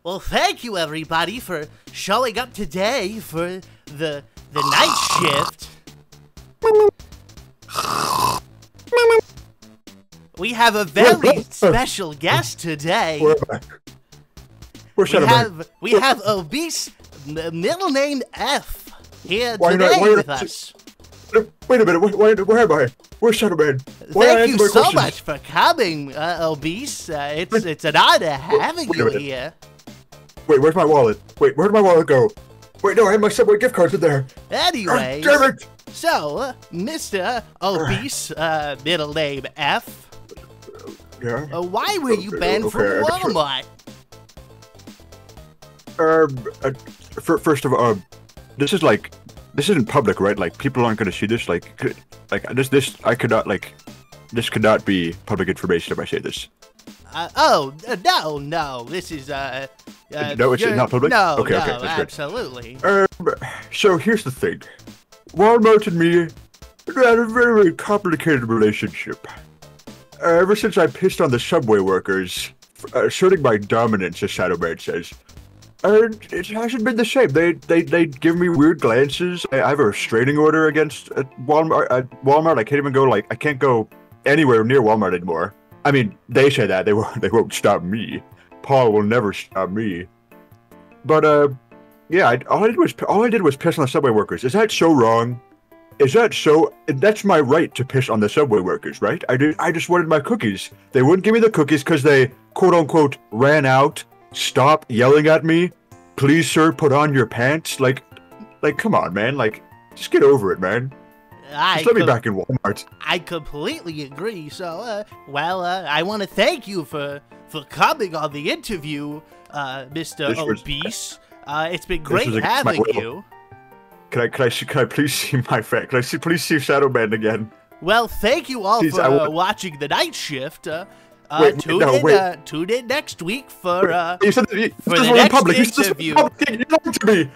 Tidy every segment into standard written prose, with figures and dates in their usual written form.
Well, thank you everybody for showing up today for the night shift. We have a very special guest today. We have Obese, middle name F, here today with us. Wait a minute, where am I? Where's Shadowman? Thank you so much for coming, Obese. It's an honor having you here. Wait, where's my wallet? Wait, where did my wallet go? Wait, no, I had my Subway gift cards in there. Anyways, damn it. So, Mr. Obese, middle name F. Yeah? Why were you banned from Walmart? First of all, this isn't public, right? Like, people aren't gonna see this. This could not be public information if I say this. No, this is, no, it's not public? No, okay, no, that's absolutely. Good. So here's the thing. Walmart and me had a very complicated relationship. Ever since I pissed on the subway workers, asserting my dominance, as Shadowman says, and it hasn't been the same. They give me weird glances. I have a restraining order against Walmart. I can't even go, I can't go anywhere near Walmart anymore. I mean, they say that. They won't stop me. Paul will never stop me. But, yeah, all I did was piss on the subway workers. Is that so wrong? Is that so? That's my right to piss on the subway workers, right? I just wanted my cookies. They wouldn't give me the cookies because they, quote unquote, ran out. Stop yelling at me. Please, sir, put on your pants. Like, come on, man. Just get over it, man. Just let me back in Walmart. I completely agree. So, I want to thank you for coming on the interview, Mr. Obese. It's been great having you. Can I please see my friend? Can I please see Shadowman again? Well, thank you all for watching the night shift. Tune in next week for the next interview. You lied to me.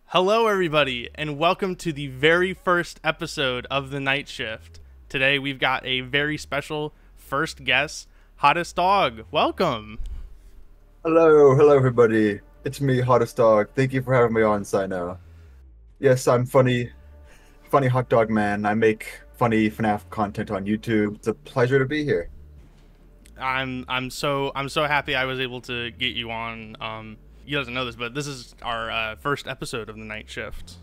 Hello everybody, and welcome to the very first episode of The Night Shift. Today we've got a very special first guest, Hottest Dog. Welcome. Hello everybody. It's me, Hottest Dog. Thank you for having me on, Cyno. Yes, I'm funny hot dog man. I make funny FNAF content on YouTube. It's a pleasure to be here. I'm so happy I was able to get you on. You doesn't know this, but this is our first episode of The Night Shift.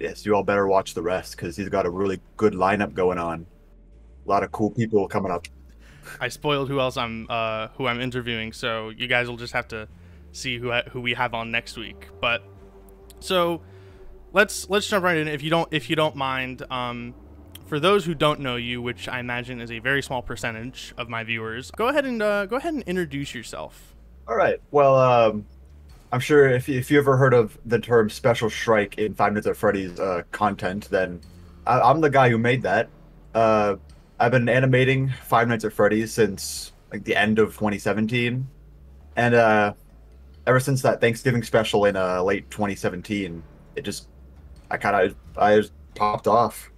Yes, you all better watch the rest, because he's got a really good lineup going on. A lot of cool people coming up. I spoiled who I'm interviewing, so you guys will just have to see who we have on next week. But so let's jump right in if you don't mind. For those who don't know you, which I imagine is a very small percentage of my viewers, go ahead and introduce yourself. All right. Well, I'm sure if you ever heard of the term Special Strike in 5 Minutes at Freddy's content, then I'm the guy who made that. I've been animating 5 Nights at Freddy's since the end of 2017, and ever since that Thanksgiving special in late 2017, I just popped off.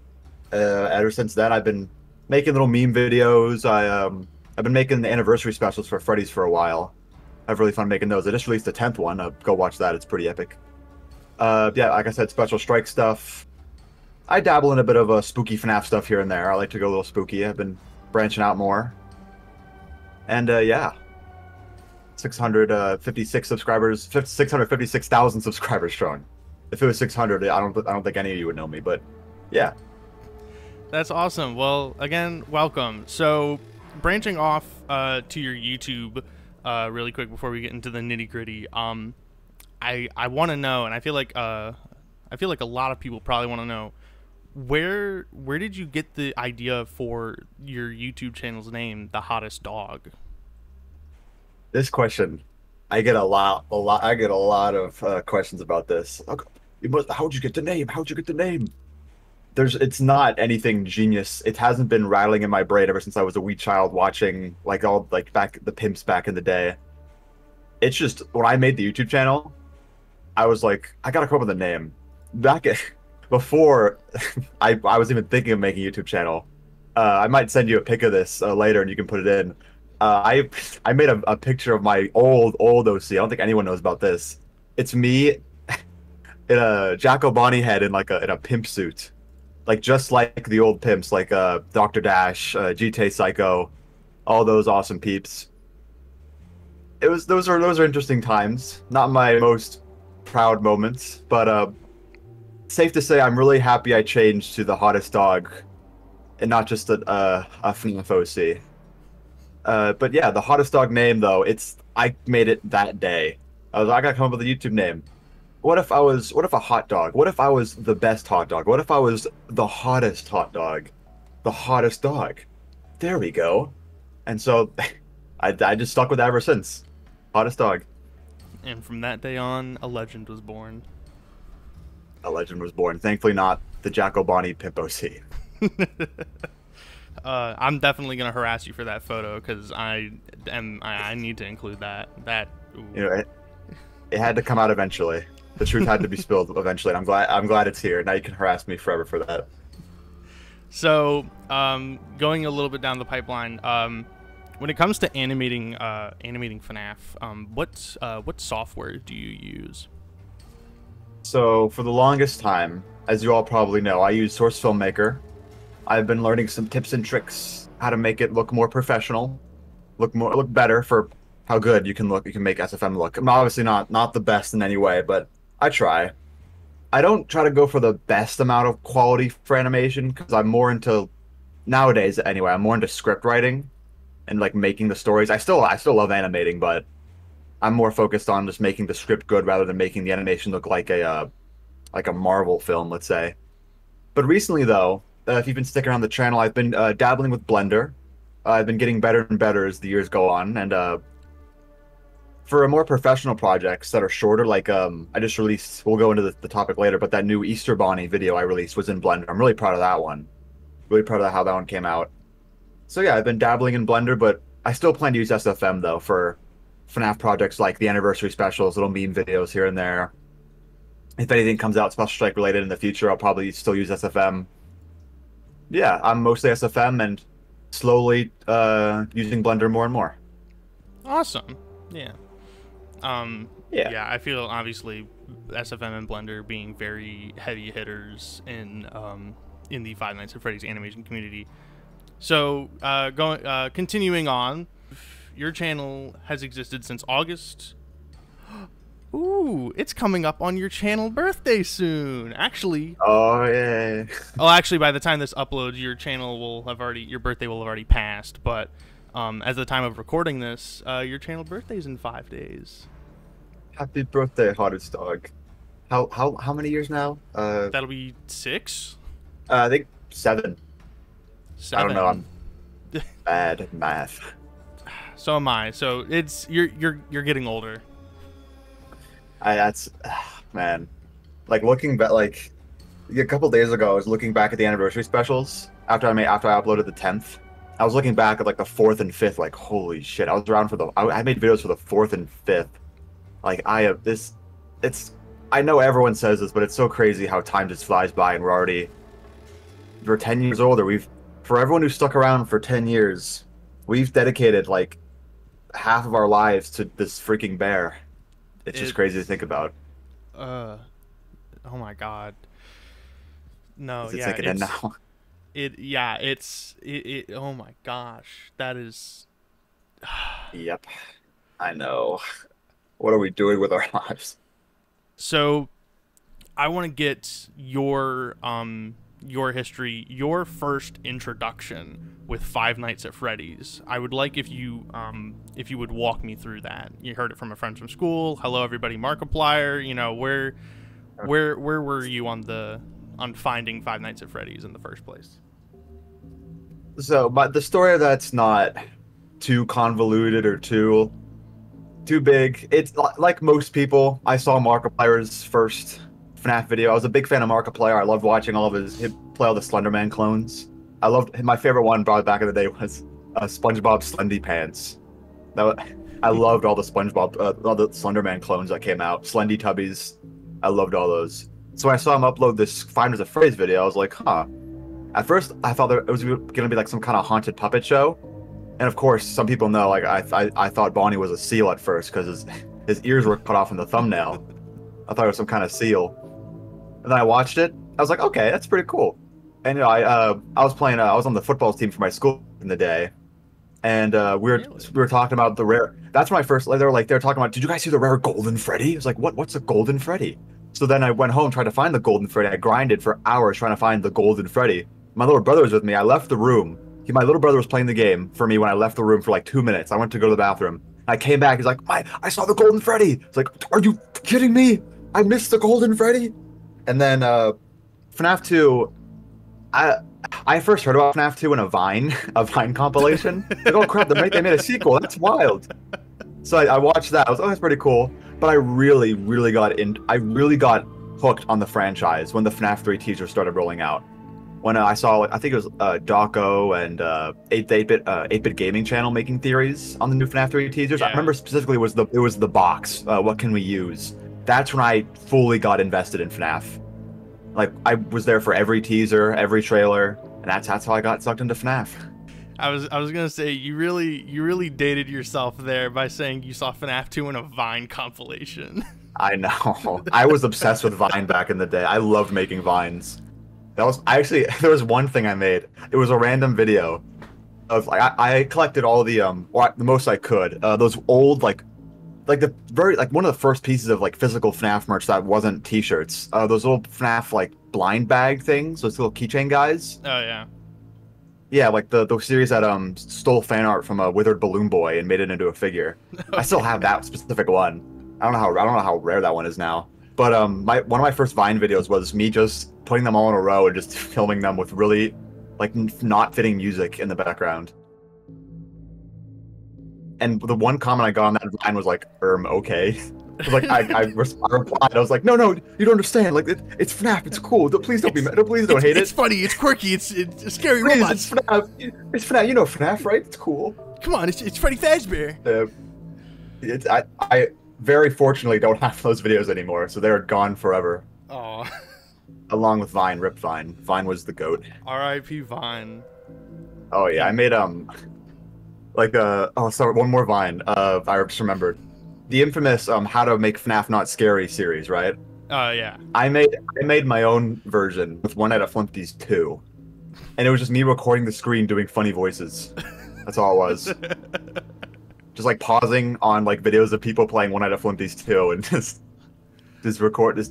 Ever since then, I've been making little meme videos. I've been making the anniversary specials for Freddy's for a while. I have really fun making those. I just released the 10th one. Go watch that. It's pretty epic. Yeah, like I said, Special Strike stuff. I dabble in a bit of spooky FNAF stuff here and there. I like to go a little spooky. I've been branching out more. And yeah, 656 subscribers, 656,000 subscribers strong. If it was 600, I don't think any of you would know me. But yeah, that's awesome. Well, again, welcome. So, branching off to your YouTube. Really quick before we get into the nitty gritty, I want to know, and I feel like a lot of people probably want to know, where did you get the idea for your YouTube channel's name, The Hottest Dog? This question, I get a lot of questions about this. How'd you get the name? How'd you get the name? It's not anything genius. It hasn't been rattling in my brain ever since I was a wee child watching the pimps back in the day. it's just when I made the YouTube channel, I was like, I gotta come up with a name. Before I was even thinking of making a YouTube channel, I might send you a pic of this later, and you can put it in. I made a picture of my old OC. I don't think anyone knows about this. It's me in a Jack O'Bonnie head in a pimp suit, like just like the old pimps, like Dr. Dash, GTA Psycho, all those awesome peeps. Those are interesting times. Not my most proud moments, but safe to say I'm really happy I changed to the hottest dog, and not just a FNAF OC. But yeah, the hottest dog name though, I made it that day. I gotta come up with a YouTube name. What if a hot dog? What if I was the best hot dog? What if I was the hottest hot dog? The hottest dog. There we go. And so I just stuck with that ever since. Hottest dog. And from that day on, a legend was born. A legend was born. Thankfully not the Jack O'Bonnie Pimp OC. I'm definitely gonna harass you for that photo because I need to include that. Ooh. You know, it had to come out eventually. The truth had to be spilled eventually, and I'm glad it's here. Now you can harass me forever for that. So, going a little bit down the pipeline, when it comes to animating FNAF, what software do you use? So for the longest time, as you all probably know, I use Source Filmmaker. I've been learning some tips and tricks how to make it look more professional, look better for how good you can look. You can make SFM look. I'm obviously not the best in any way, but I try. I don't try to go for the best amount of quality for animation because I'm more into, nowadays anyway, I'm more into script writing and like making the stories. I still love animating, but I'm more focused on just making the script good rather than making the animation look like a Marvel film, let's say. But recently though, if you've been sticking around the channel, I've been dabbling with Blender. I've been getting better and better as the years go on, and for more professional projects that are shorter, like I just released, we'll go into the topic later, but that new Easter Bonnie video I released was in Blender. I'm really proud of that one. Really proud of how that one came out. So yeah, I've been dabbling in Blender, but I still plan to use SFM though for FNAF projects like the anniversary specials, little meme videos here and there. If anything comes out Special Strike related in the future, I'll probably still use SFM. Yeah, I'm mostly SFM and slowly using Blender more and more. Awesome. Yeah. Yeah, I feel obviously SFM and Blender being very heavy hitters in the Five Nights at Freddy's animation community. So, continuing on, your channel has existed since August. Ooh, it's coming up on your channel birthday soon. Actually. Oh yeah. Oh, actually, by the time this uploads, your birthday will have already passed. But as the time of recording this, your channel birthday is in 5 days. Happy birthday, hottest dog. How many years now? That'll be 6. I think 7. 7. I don't know. I'm bad at math. So am I. So it's you're getting older. Man, like looking back, like a couple days ago, I was looking back at the anniversary specials after I uploaded the 10th. I was looking back at like the 4th and 5th, like holy shit! I was around for I made videos for the 4th and 5th. Like I know everyone says this, but it's so crazy how time just flies by, and we're 10 years older. For everyone who stuck around for 10 years, we've dedicated like half of our lives to this freaking bear. It's just crazy to think about. Oh my god. No, Is it yeah, sinking in now? Oh my gosh, that is. Yep, I know. What are we doing with our lives? So, I want to get your history, your first introduction with Five Nights at Freddy's. I would like if you would walk me through that. You heard it from a friend from school. Hello, everybody, Markiplier. You know, where were you on finding Five Nights at Freddy's in the first place? So, but the story that's not too convoluted or too big. It's like most people. I saw Markiplier's first FNAF video. I was a big fan of Markiplier. I loved watching all of him play all the Slenderman clones. My favorite one, probably back in the day, was SpongeBob Slendy Pants. I loved all the SpongeBob, all the Slenderman clones that came out. Slendy Tubbies. I loved all those. So when I saw him upload this Five Minutes of Freddy's video, I was like, huh. At first, I thought that it was going to be like some kind of haunted puppet show. And of course, some people know, like, I thought Bonnie was a seal at first because his ears were cut off in the thumbnail. I thought it was some kind of seal. And then I watched it. I was like, okay, that's pretty cool. And you know, I was playing. I was on the football team for my school in the day, and we were talking about the rare. That's when I first. They were talking about. Did you guys see the rare Golden Freddy? I was like, what's a Golden Freddy? So then I went home, tried to find the Golden Freddy. I grinded for hours trying to find the Golden Freddy. My little brother was with me. I left the room. My little brother was playing the game for me when I left the room for like 2 minutes. I went to go to the bathroom. I came back. He's like, I saw the Golden Freddy. It's like, are you kidding me? I missed the Golden Freddy. And then FNAF 2. I first heard about FNAF 2 in a Vine compilation. Like, oh crap, they made a sequel. That's wild. So I watched that. I was like, oh, that's pretty cool. But I really got hooked on the franchise when the FNAF 3 teasers started rolling out. When I saw, I think it was Dawko and 8-Bit Gaming Channel making theories on the new FNAF 3 teasers. Yeah. I remember specifically it was the box. What can we use? That's when I fully got invested in FNAF. Like, I was there for every teaser, every trailer, and that's how I got sucked into FNAF. I was gonna say you really dated yourself there by saying you saw FNAF 2 in a Vine compilation. I know. I was obsessed with Vine back in the day. I loved making Vines. There was one thing I made. It was a random video of I collected all the most I could. Those old one of the first pieces of like physical FNAF merch that wasn't t-shirts. Those little FNAF like blind bag things, those little keychain guys. Oh yeah. Yeah, like the series that stole fan art from a withered balloon boy and made it into a figure. Okay. I still have that specific one. I don't know how rare that one is now. But one of my first Vine videos was me just putting them all in a row and just filming them with really like not fitting music in the background. And the one comment I got on that Vine was like, okay. Like I replied, I was like, no, you don't understand. Like it's FNAF, it's cool. Please don't please don't hate it. It's funny, it's quirky, it's scary please, robots. It's FNAF. You know FNAF, right? It's cool. Come on, it's Freddy Fazbear. I very fortunately don't have those videos anymore, so they're gone forever. Oh. Along with Vine, rip Vine. Vine was the GOAT. R.I.P. Vine. Oh yeah, I made one more Vine. I just remembered the infamous How to Make FNAF Not Scary series, right? Oh yeah. I made my own version with One Night at Flumpty's 2, and it was just me recording the screen doing funny voices. That's all it was. Just like pausing on like videos of people playing One Night at Flumpty's 2 and just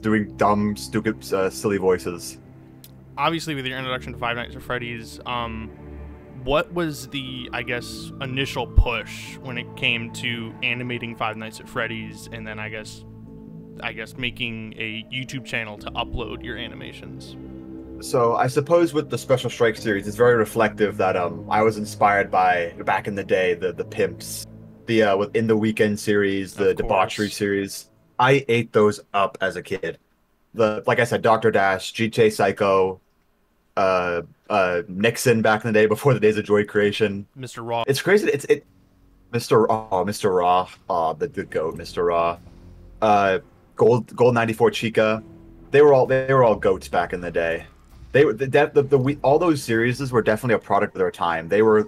doing dumb, stupid, silly voices. Obviously, with your introduction to Five Nights at Freddy's, what was the, I guess, initial push when it came to animating Five Nights at Freddy's, and then I guess making a YouTube channel to upload your animations? So I suppose with the Special Strike series, it's very reflective that I was inspired by back in the day the pimps, within the Weekend series, the Debauchery series. I ate those up as a kid. Like I said, Dr. Dash, GTA Psycho, Nixon back in the day before the days of Joy Creation. Mr. Raw. It's crazy. Mr. Raw. Oh, the GOAT, Mr. Raw. Gold 94 Chica. They were all goats back in the day. All those series were definitely a product of their time. They were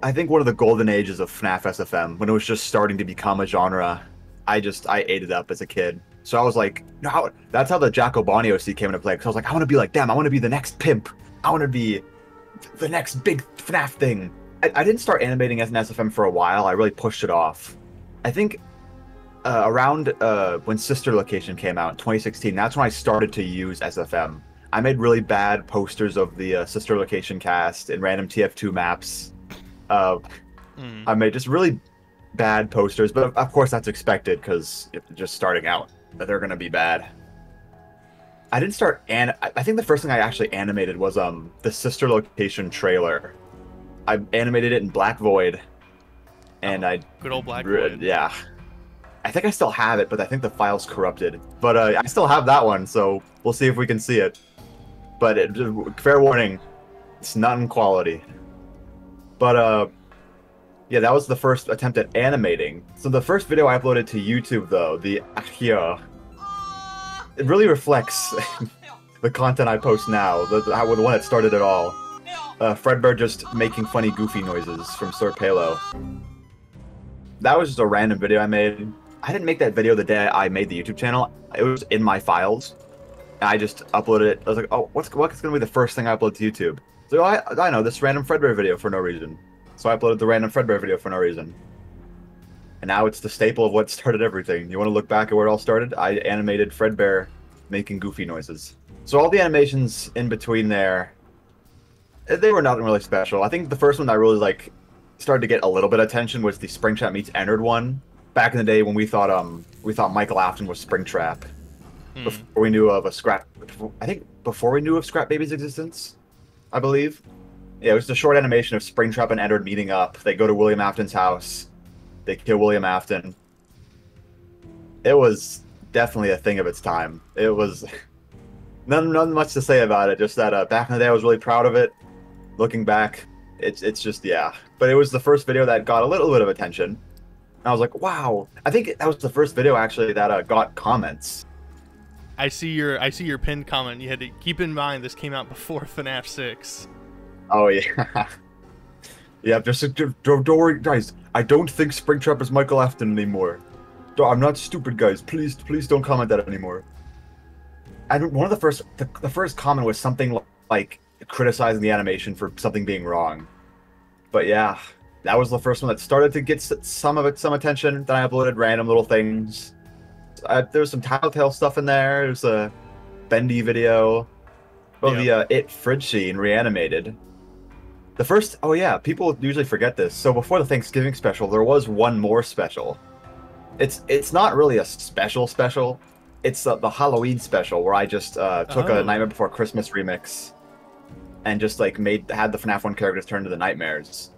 I think one of the golden ages of FNAF SFM when it was just starting to become a genre. I ate it up as a kid. So I was like, no, that's how the Jack O'Bonnie OC came into play. Because I was like, I want to be like them. I want to be the next pimp. I want to be the next big FNAF thing. I didn't start animating as an SFM for a while. I really pushed it off. I think around when Sister Location came out in 2016, that's when I started to use SFM. I made really bad posters of the Sister Location cast in random TF2 maps. I made just really bad posters, but of course that's expected because if they're just starting out, they're gonna be bad. I didn't start, and I think the first thing I actually animated was the Sister Location trailer. I animated it in Black Void, and good old Black Void. Yeah, I think I still have it, but I think the file's corrupted. But I still have that one, so we'll see if we can see it. But fair warning, it's not in quality. But Yeah, that was the first attempt at animating. So the first video I uploaded to YouTube, though, the here, it really reflects the content I post now, the one that started it all. Fredbear just making funny, goofy noises from Sir Palo. That was just a random video I made. I didn't make that video the day I made the YouTube channel. It was in my files. And I just uploaded it. I was like, oh, what's going to be the first thing I upload to YouTube? So I know, this random Fredbear video for no reason. So I uploaded the random Fredbear video for no reason. And now it's the staple of what started everything. You want to look back at where it all started? I animated Fredbear making goofy noises. So all the animations in between there, they were nothing really special. I think the first one that really started to get a little bit of attention was the Springtrap meets Ennard one. Back in the day when we thought Michael Afton was Springtrap. Before we knew of before we knew of Scrap Baby's existence, I believe. Yeah, it was the short animation of Springtrap and Ennard meeting up. They go to William Afton's house. They kill William Afton. It was definitely a thing of its time. It was nothing much to say about it. Just that back in the day, I was really proud of it. Looking back, it's just, yeah. But it was the first video that got a little bit of attention. And I was like, wow. I think that was the first video actually that got comments. I see your pinned comment. You had to keep in mind this came out before FNAF 6. Oh yeah. Yeah, don't worry, guys. I don't think Springtrap is Michael Afton anymore. I'm not stupid, guys. Please don't comment that anymore. And one of the first comment was something like criticizing the animation for something being wrong. But yeah, that was the first one that started to get some attention. Then I uploaded random little things. There was some Tattletale stuff in there. There's a Bendy video. Oh, yeah. The It fridge scene reanimated. The first, oh yeah, people usually forget this. So before the Thanksgiving special, there was one more special. It's not really a special. It's the Halloween special where I just took a Nightmare Before Christmas remix and just had the FNAF 1 characters turn into the Nightmares.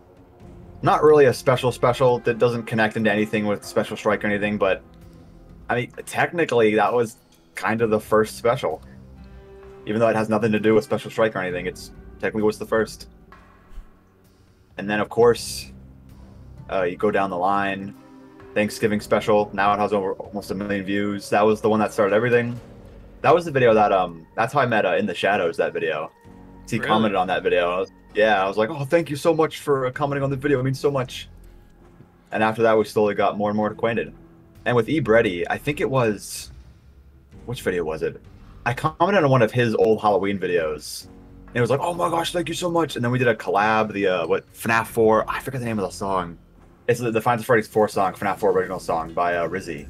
Not really a special that doesn't connect into anything with Special Strike or anything, but I mean, technically that was kind of the first special. Even though it has nothing to do with Special Strike or anything, it's technically was the first. And then, of course, you go down the line. Thanksgiving special. Now it has almost 1 million views. That was the one that started everything. That was the video that that's how I met In the Shadows. That video. He commented on that video. I was like, oh, thank you so much for commenting on the video. It means so much. And after that, we slowly got more and more acquainted. And with Freddy, I think it was, which video was it? I commented on one of his old Halloween videos. And it was like, oh my gosh, thank you so much. And then we did a collab, the FNAF 4. I forget the name of the song. It's the Final Freddy's 4 song, FNAF 4 original song by Rizzy.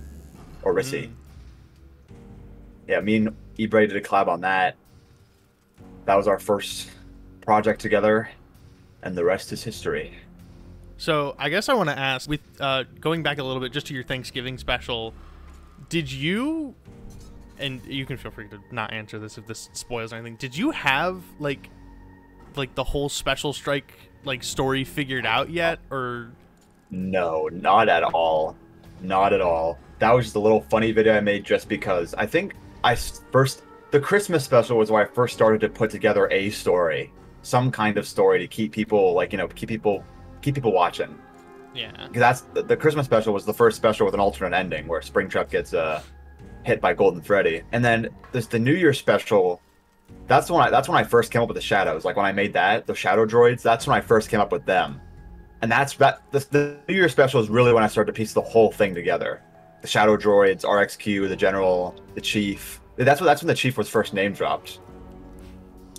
Or Rissy. Yeah, me and Freddy did a collab on that. That was our first project together. And the rest is history. So I guess I want to ask, with going back a little bit just to your Thanksgiving special, did you, and you can feel free to not answer this if this spoils anything, did you have like the whole Special Strike story figured out yet, or? No, not at all. Not at all. That was just a little funny video I made just because. I think the Christmas special was where I first started to put together a story, some kind of story to keep people keep people watching. Yeah. Because the Christmas special was the first special with an alternate ending where Springtrap gets hit by Golden Freddy, and then there's the New Year special. That's when I first came up with the shadows. Like when I made the shadow droids. That's when I first came up with them, and the New Year special is really when I started to piece the whole thing together. The shadow droids, RXQ, the general, the chief. That's when the chief was first name dropped.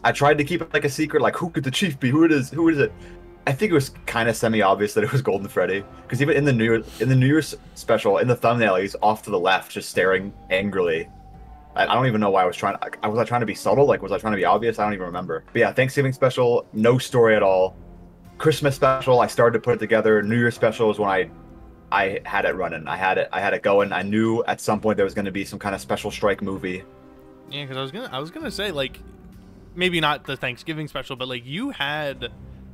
I tried to keep it like a secret, like who could the chief be? Who is it? I think it was kind of semi-obvious that it was Golden Freddy, because even in the New Year's special, in the thumbnail, he's off to the left, just staring angrily. I don't even know why I was trying. Was I trying to be subtle? Was I trying to be obvious? I don't even remember. But yeah, Thanksgiving special, no story at all. Christmas special, I started to put it together. New Year's special was when I had it running. I had it going. I knew at some point there was going to be some kind of Special Strike movie. Yeah, because I was gonna say maybe not the Thanksgiving special, but you had.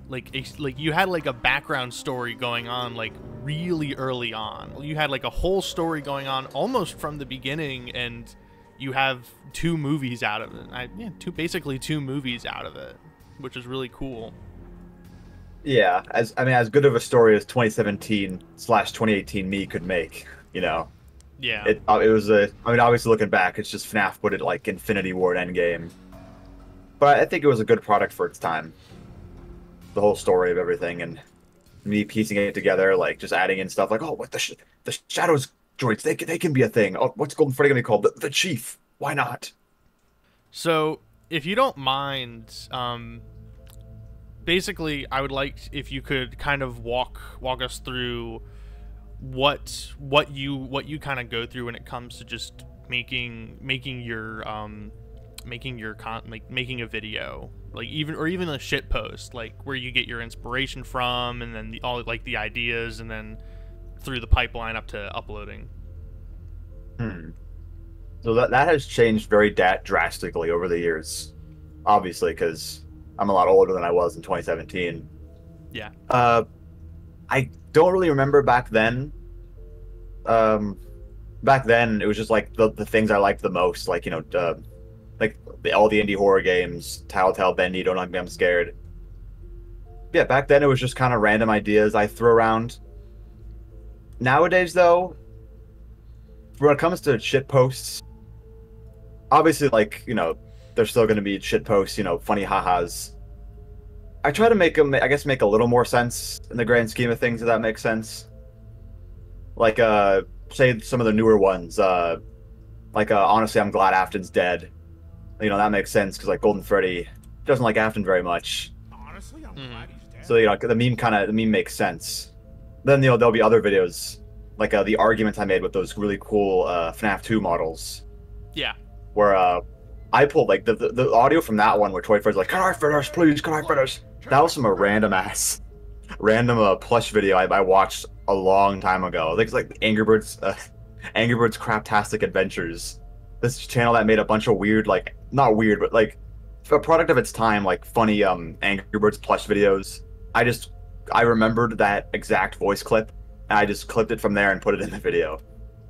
You had a background story going on really early on. You had a whole story going on almost from the beginning, and you have 2 movies out of it. Basically 2 movies out of it, which is really cool. Yeah, as good of a story as 2017/2018 me could make, you know. Yeah. It was a. I mean, obviously looking back, it's just FNAF put it like Infinity Ward Endgame. But I think it was a good product for its time. The whole story of everything and me piecing it together, like just adding in stuff like, oh, what the Shadows droids, they can be a thing. Oh, what's Golden Freddy gonna be called? The Chief. Why not? So, if you don't mind, basically, I would like if you could kind of walk us through what you kind of go through when it comes to just making making a video, like even a shit post, like where you get your inspiration from, and then all like the ideas, and then through the pipeline up to uploading. So that has changed very drastically over the years, obviously, because I'm a lot older than I was in 2017. Yeah. I don't really remember back then. Back then it was just like the things I liked the most, like, you know, like all the indie horror games, Telltale, Bendy, Don't Like Me, I'm Scared. Yeah, back then it was just kind of random ideas I threw around. Nowadays, though, when it comes to shit posts, obviously, like, you know, there's still going to be shit posts, you know, funny ha-has. I try to make them, I guess, make a little more sense in the grand scheme of things, if that makes sense. Like, say some of the newer ones, like, honestly, I'm glad Afton's dead. You know, that makes sense, because, like, Golden Freddy doesn't like Afton very much. Honestly, I'm glad he's dead. So, you know, the meme makes sense. Then, you know, there'll be other videos, like, the argument I made with those really cool FNAF 2 models. Yeah. Where, I pulled, like, the audio from that one where Toy Fred's like, can I finish, please, can I finish? That was from a random plush video I watched a long time ago. I think it's like Angry Birds Craptastic Adventures. This channel that made a bunch of weird, like, not weird, but like a product of its time, like funny Angry Birds plush videos. I remembered that exact voice clip, and I just clipped it from there and put it in the video.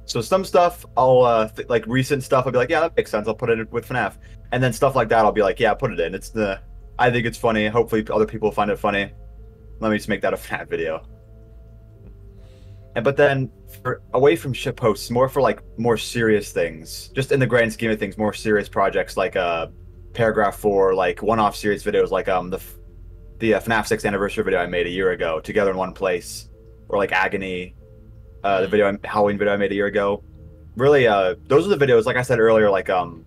So some stuff I'll like recent stuff I'll be like, yeah, that makes sense, I'll put it in with FNAF. And then stuff like that I'll be like, yeah, put it in. I think it's funny. Hopefully other people find it funny. Let me just make that a FNAF video. But then, away from shit posts, more for like more serious things. Just in the grand scheme of things, more serious projects like Paragraph 4, like one-off serious videos like the FNAF 6th anniversary video I made a year ago, Together in One Place, or like Agony, the Halloween video I made a year ago. Really, those are the videos, like I said earlier, like I'm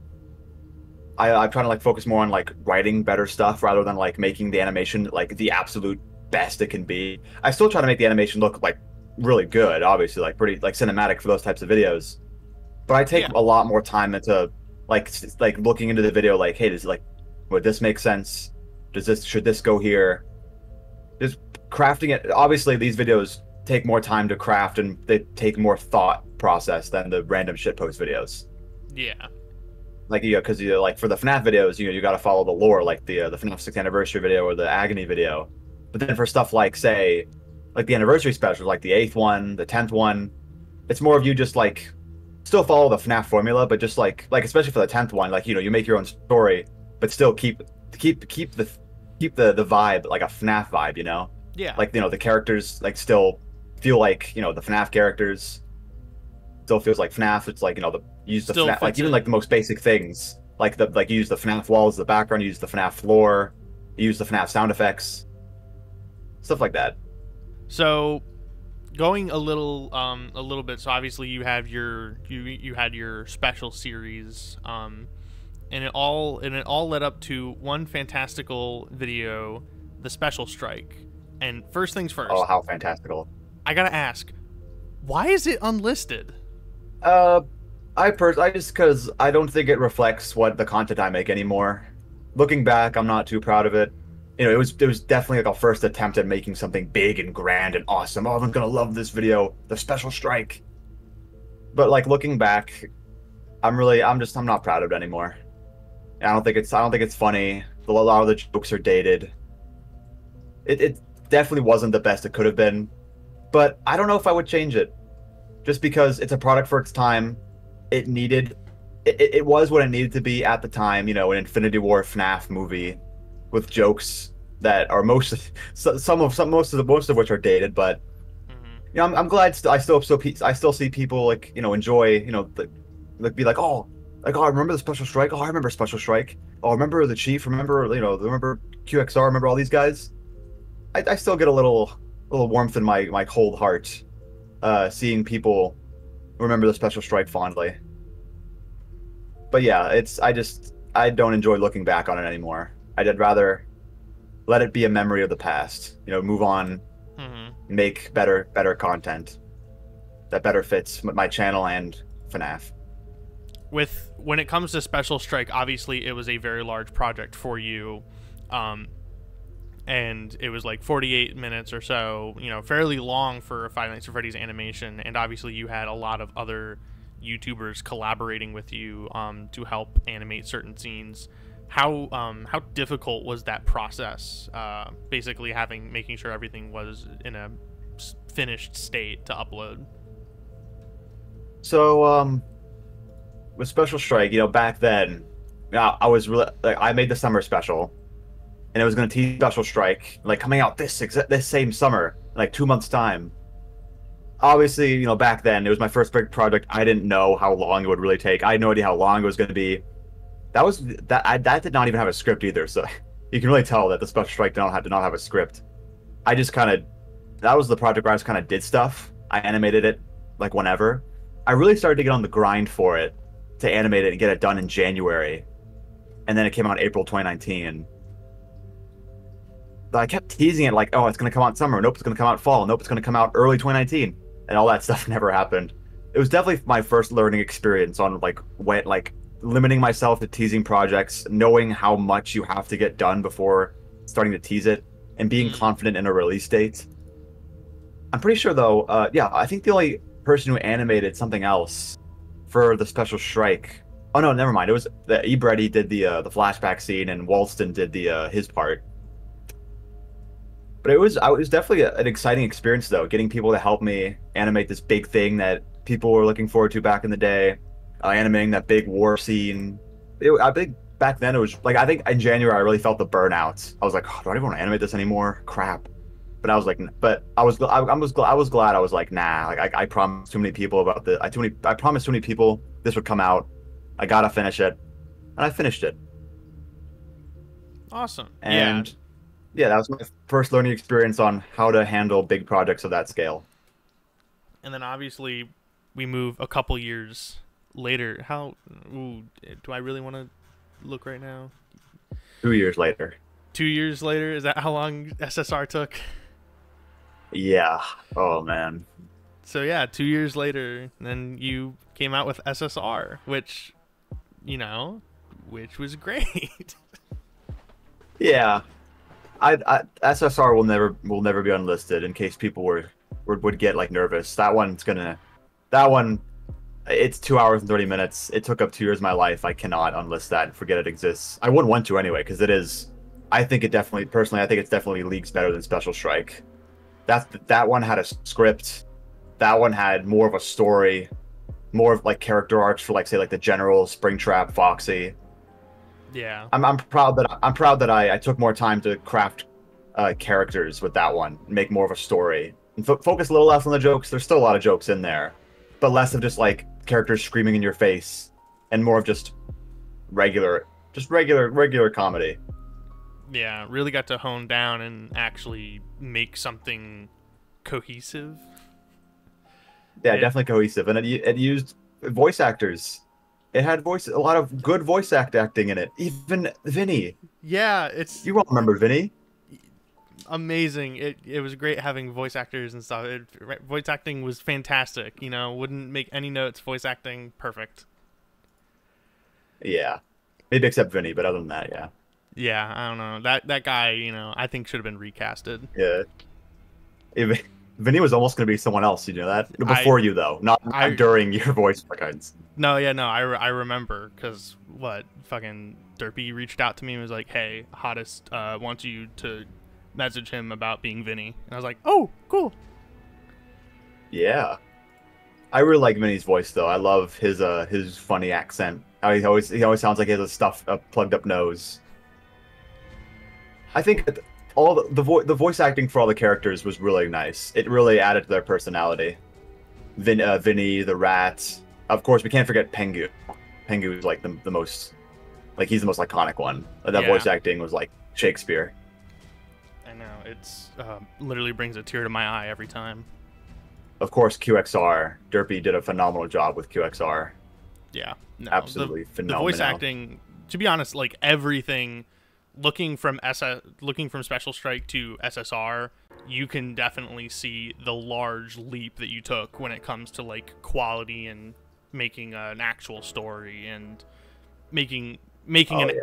trying to like focus more on like writing better stuff rather than like making the animation like the absolute best it can be. I still try to make the animation look like really good, obviously, like pretty like cinematic for those types of videos. But I take a lot more time into like looking into the video, like, hey, would this make sense? Should this go here? Just crafting it. Obviously, these videos take more time to craft and they take more thought process than the random shitpost videos. Yeah. Like, because like for the FNAF videos, you got to follow the lore, like the FNAF 6th anniversary video or the Agony video. But then for stuff like, say, like the anniversary specials, like the 8th one, the 10th one, it's more of you just like still follow the FNAF formula, but just like especially for the 10th one, like, you make your own story, but still keep the vibe, like a FNAF vibe, Yeah. Like, the characters like still feel like, the FNAF characters. Still feels like FNAF. It's like, use the FNAF, like even like the most basic things, like you use the FNAF walls as the background, you use the FNAF floor, you use the FNAF sound effects, stuff like that. So, going a little bit. So obviously you have you had your special series, and it all led up to one fantastical video, the Special Strike. And first things first. Oh, how fantastical! I gotta ask, why is it unlisted? Because I don't think it reflects what the content I make anymore. Looking back, I'm not too proud of it. It was definitely like a first attempt at making something big and grand and awesome. Oh, I'm gonna love this video, the Special Strike. But like looking back, I'm not proud of it anymore. I don't think it's funny. A lot of the jokes are dated. It definitely wasn't the best it could have been, but I don't know if I would change it. Just because it's a product for its time, it was what it needed to be at the time. An Infinity War FNAF movie with jokes that are most of which are dated, but you know, I'm glad I still see people like, you know, enjoy, you know, like be like, oh, I remember the Special Strike. Oh, I remember Special Strike. Oh, I remember the Chief. Remember, you know, remember QXR. Remember all these guys. I still get a little warmth in my cold heart, seeing people remember the Special Strike fondly. But yeah, I don't enjoy looking back on it anymore. I'd rather let it be a memory of the past. You know, move on, make better content that better fits my channel and FNAF. When it comes to Special Strike, obviously it was a very large project for you, and it was like 48 minutes or so, you know, fairly long for Five Nights at Freddy's animation, and obviously you had a lot of other YouTubers collaborating with you to help animate certain scenes. How difficult was that process? Basically making sure everything was in a finished state to upload. So with Special Strike, you know, back then, I was really like, I made the summer special, and it was going to tease Special Strike like coming out this same summer, like 2 months time. Obviously, you know, back then it was my first big project. I didn't know how long it would really take. I had no idea how long it was going to be. That did not even have a script either, so you can really tell that the Special Strike did not have a script. I just that was the project where I just kind of did stuff. I animated it like whenever. I really started to get on the grind for it, to animate it and get it done in January, and then it came out in April 2019. But I kept teasing it like, oh, it's gonna come out in summer. Nope, it's gonna come out in fall. Nope, it's gonna come out early 2019, and all that stuff never happened. It was definitely my first learning experience on like limiting myself to teasing projects, knowing how much you have to get done before starting to tease it, and being confident in a release date. I'm pretty sure though, yeah, I think the only person who animated something else for the Special Strike. Oh no, never mind. It was Ebretti did the flashback scene, and Walston did his part. But it was definitely an exciting experience though, getting people to help me animate this big thing that people were looking forward to back in the day, animating that big war scene. I think back then it was like, I think in January I really felt the burnout. I was like, oh, do I even want to animate this anymore? Crap. But I was like, I was glad. I was like, nah. Like I promised too many people about this. I promised too many people this would come out. I gotta finish it, and I finished it. Awesome. And yeah, that was my first learning experience on how to handle big projects of that scale. And then obviously we move a couple years later. Do I really want to look right now? 2 years later. 2 years later? Is that how long SSR took? Yeah. Oh, man. So, yeah, 2 years later, then you came out with SSR, which, you know, which was great. Yeah. SSR will never be unlisted in case people would get, like, nervous. That one, it's 2 hours and 30 minutes. It took up 2 years of my life. I cannot unlist that and forget it exists. I wouldn't want to anyway, because it is... I think it's definitely leagues better than Special Strike. That one had a script. That one had more of a story, more of like character arcs for like, say, like the General, Springtrap, Foxy. Yeah. I'm proud that I took more time to craft characters with that one, make more of a story, and focus a little less on the jokes. There's still a lot of jokes in there, but less of just like characters screaming in your face, and more of just regular comedy. Yeah, really got to hone down and actually make something cohesive. Yeah, definitely cohesive, and it used voice actors. It had a lot of good voice acting in it. Even Vinnie. Yeah, you all remember Vinnie. Amazing. It was great having voice actors and stuff. Voice acting was fantastic. You know, wouldn't make any notes. Voice acting, perfect. Yeah, maybe except Vinnie, but other than that, yeah. Yeah, I don't know. That guy, you know, I think should have been recasted. Yeah. Vinnie was almost going to be someone else, you know that? Before you, though. Not during your voice records. No, yeah, no, I remember, because, fucking Derpy reached out to me and was like, hey, Hottest wants you to message him about being Vinnie. And I was like, oh, cool. Yeah. I really like Vinnie's voice, though. I love his funny accent. He always sounds like he has a plugged up nose. I think all the voice acting for all the characters was really nice. It really added to their personality. Vinnie, the rat. Of course, we can't forget Pengu. Pengu is like the most, like he's the most iconic one. That voice acting was like Shakespeare. I know, it's literally brings a tear to my eye every time. Of course, QXR. Derpy did a phenomenal job with QXR. Yeah, no, absolutely phenomenal. The voice acting, to be honest, like everything, looking from Special Strike to SSR, you can definitely see the large leap that you took when it comes to like quality and making an actual story and making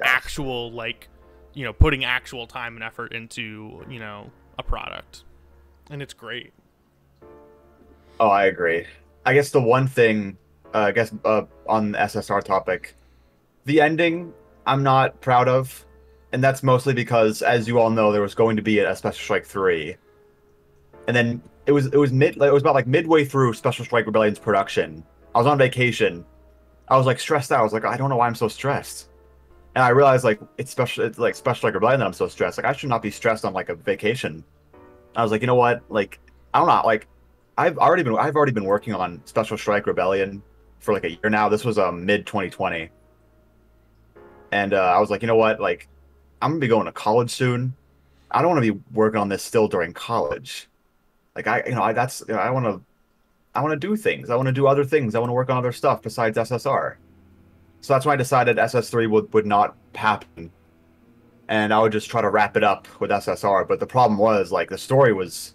actual, like, you know, putting actual time and effort into, you know, a product. And it's great. Oh, I agree. I guess the one thing, on the SSR topic, the ending I'm not proud of, and that's mostly because, as you all know, there was going to be a Special Strike 3, and then it was about like midway through Special Strike Rebellion's production. I was on vacation. I was like stressed out. I was like, I don't know why I'm so stressed, and I realized like it's like Special Strike Rebellion that I'm so stressed. Like I should not be stressed on like a vacation. I was like, you know what? Like I don't know. Like I've already been working on Special Strike Rebellion for like a year now. This was mid 2020, and I was like, you know what? Like I'm gonna be going to college soon. I don't want to be working on this still during college. Like I want to do things. I want to do other things. I want to work on other stuff besides SSR. So that's why I decided SS3 would not happen, and I would just try to wrap it up with SSR. But the problem was like the story with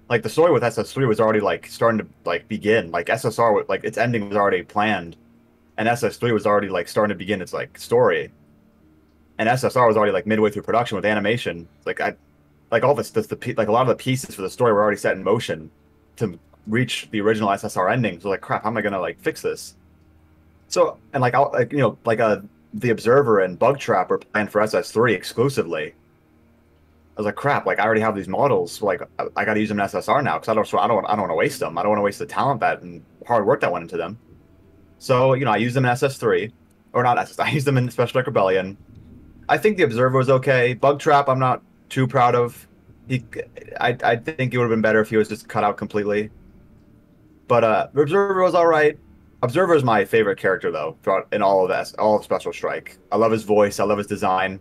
SS3 was already like starting to like begin. Like SSR, like its ending was already planned, and SS3 was already like starting to begin its like story. And SSR was already like midway through production with animation. Like all this like a lot of the pieces for the story were already set in motion to reach the original SSR ending. So like, crap, how am I gonna like fix this? So and like the Observer and Bug Trap were planned for SS3 exclusively. I was like, crap, like I already have these models, so like I got to use them in SSR now because I don't want to waste them. I don't want to waste the talent and hard work that went into them. So I use them in SS3, or not SS. I use them in Special Strike Rebellion. I think the Observer was okay. Bug Trap, I'm not too proud of. I think it would have been better if he was just cut out completely. But the Observer was all right. Observer is my favorite character though, in all of Special Strike. I love his voice. I love his design.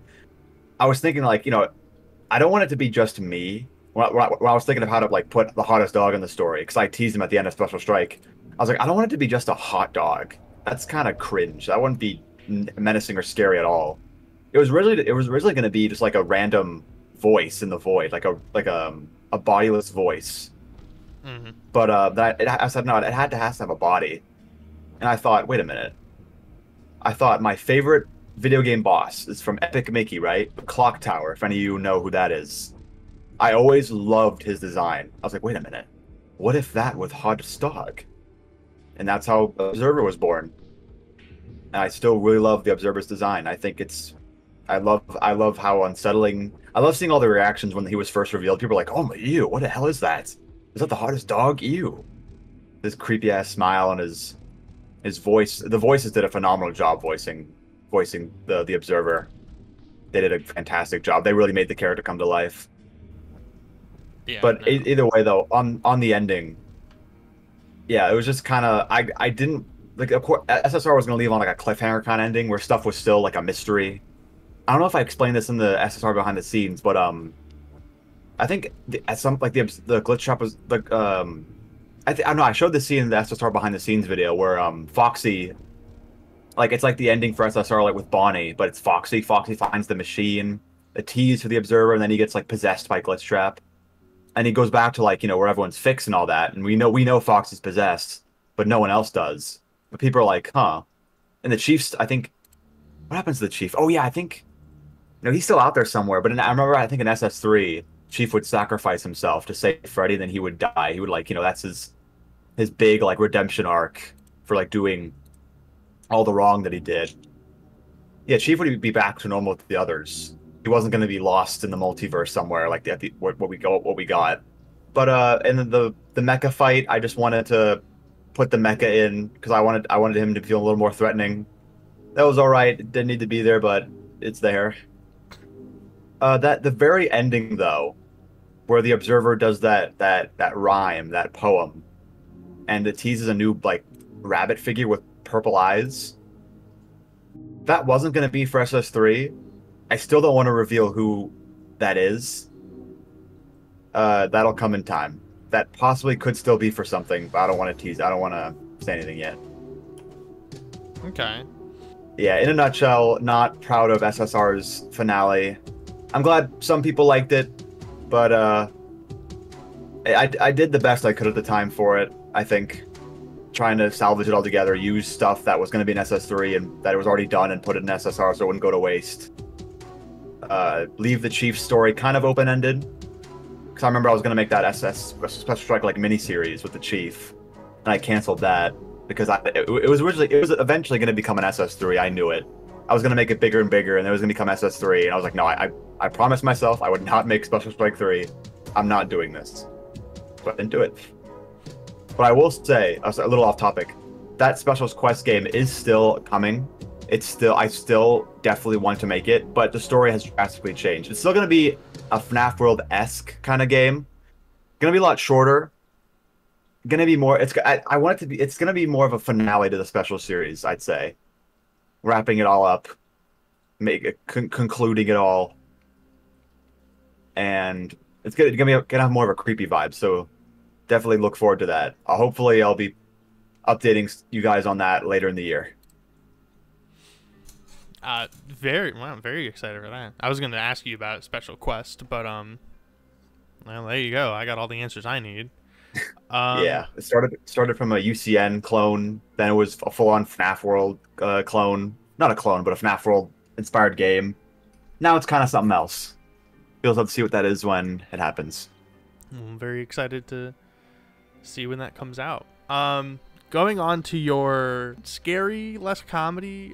I was thinking like, I don't want it to be just me. When I was thinking of how to like put the hottest dog in the story, because I teased him at the end of Special Strike. I was like, I don't want it to be just a hot dog. That's kind of cringe. That wouldn't be menacing or scary at all. It was originally going to be just like a random voice in the void, like a bodiless voice. Mm-hmm. But I said no, it has to have a body. And I thought, wait a minute. I thought my favorite video game boss is from Epic Mickey, right? Clock Tower, if any of you know who that is. I always loved his design. I was like, wait a minute. What if that was Hottest Dog? And that's how Observer was born. And I still really love the Observer's design. I think I love how unsettling. I love seeing all the reactions when he was first revealed. People were like, "Oh my, ew! What the hell is that? Is that the Hottest Dog? Ew!" This creepy ass smile and his voice. The voices did a phenomenal job voicing the Observer. They did a fantastic job. They really made the character come to life. Yeah. But either way, though, on the ending, yeah, it was just kind of I didn't like. Of course, SSR was going to leave on like a cliffhanger kind of ending where stuff was still like a mystery. I don't know if I explained this in the SSR behind the scenes, but I think at some like the glitch shop was like I don't know. I showed the scene in the SSR behind the scenes video where Foxy, like it's like the ending for SSR like with Bonnie, but it's Foxy. Foxy finds the machine, a tease for the Observer, and then he gets like possessed by Glitch Trap, and he goes back to like where everyone's fixed and all that, and we know Foxy's possessed, but no one else does. But people are like, huh? And the Chief's, I think, what happens to the Chief? Oh yeah, I think. He's still out there somewhere, but I remember, I think in SS3, Chief would sacrifice himself to save Freddy, then he would die. He would, like, that's his big, like, redemption arc for, like, doing all the wrong that he did. Yeah, Chief would be back to normal with the others. He wasn't going to be lost in the multiverse somewhere, like, what we got. But, and then the mecha fight, I just wanted to put the mecha in, because I wanted him to feel a little more threatening. That was alright. It didn't need to be there, but it's there. That the very ending though, where the observer does that rhyme, that poem, and it teases a new like rabbit figure with purple eyes. That wasn't going to be for SS3. I still don't want to reveal who that is. That'll come in time. That possibly could still be for something, but I don't want to tease. I don't want to say anything yet. Okay. Yeah, in a nutshell, not proud of SSR's finale. I'm glad some people liked it, but I did the best I could at the time for it, I think. Trying to salvage it all together, use stuff that was going to be in SS3 and that it was already done and put it in SSR so it wouldn't go to waste. Leave the Chief story kind of open-ended. Because I remember I was going to make that Special Strike like mini-series with the Chief. And I canceled that because it was eventually going to become an SS3. I knew it. I was going to make it bigger and bigger and it was going to become SS3. And I was like, no, I promised myself I would not make Special Strike 3. I'm not doing this. So I didn't do it. But I will say, a little off topic, that Special Quest game is still coming. I still definitely want to make it, but the story has drastically changed. It's still going to be a FNAF World-esque kind of game. Going to be a lot shorter. Going to be more. I want it to be. It's going to be more of a finale to the Special Series, I'd say. Wrapping it all up, concluding it all, and it's gonna have more of a creepy vibe. So. Definitely look forward to that. Hopefully, I'll be updating you guys on that later in the year. I'm very excited for that. I was going to ask you about Special Quest, but well, there you go. I got all the answers I need. Yeah, it started from a UCN clone, then it was a full-on FNAF World clone. Not a clone, but a FNAF World inspired game. Now it's kind of something else. We'll have to see what that is when it happens. I'm very excited to see when that comes out. Going on to your scary, less comedy,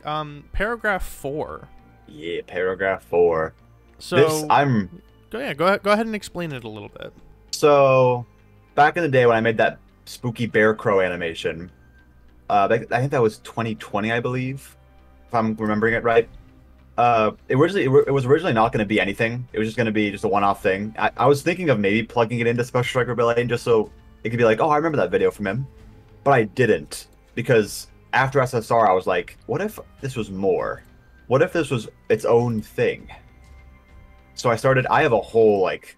paragraph 4. Yeah, paragraph 4. So go ahead and explain it a little bit. So back in the day when I made that spooky bear crow animation, I think that was 2020, I believe, if I'm remembering it right. It was originally not going to be anything. It was just going to be just a one-off thing. I was thinking of maybe plugging it into Special Strike Rebellion just so it could be like, oh, I remember that video from him. But I didn't, because after SSR, I was like, what if this was more? What if this was its own thing? So I have a whole, like,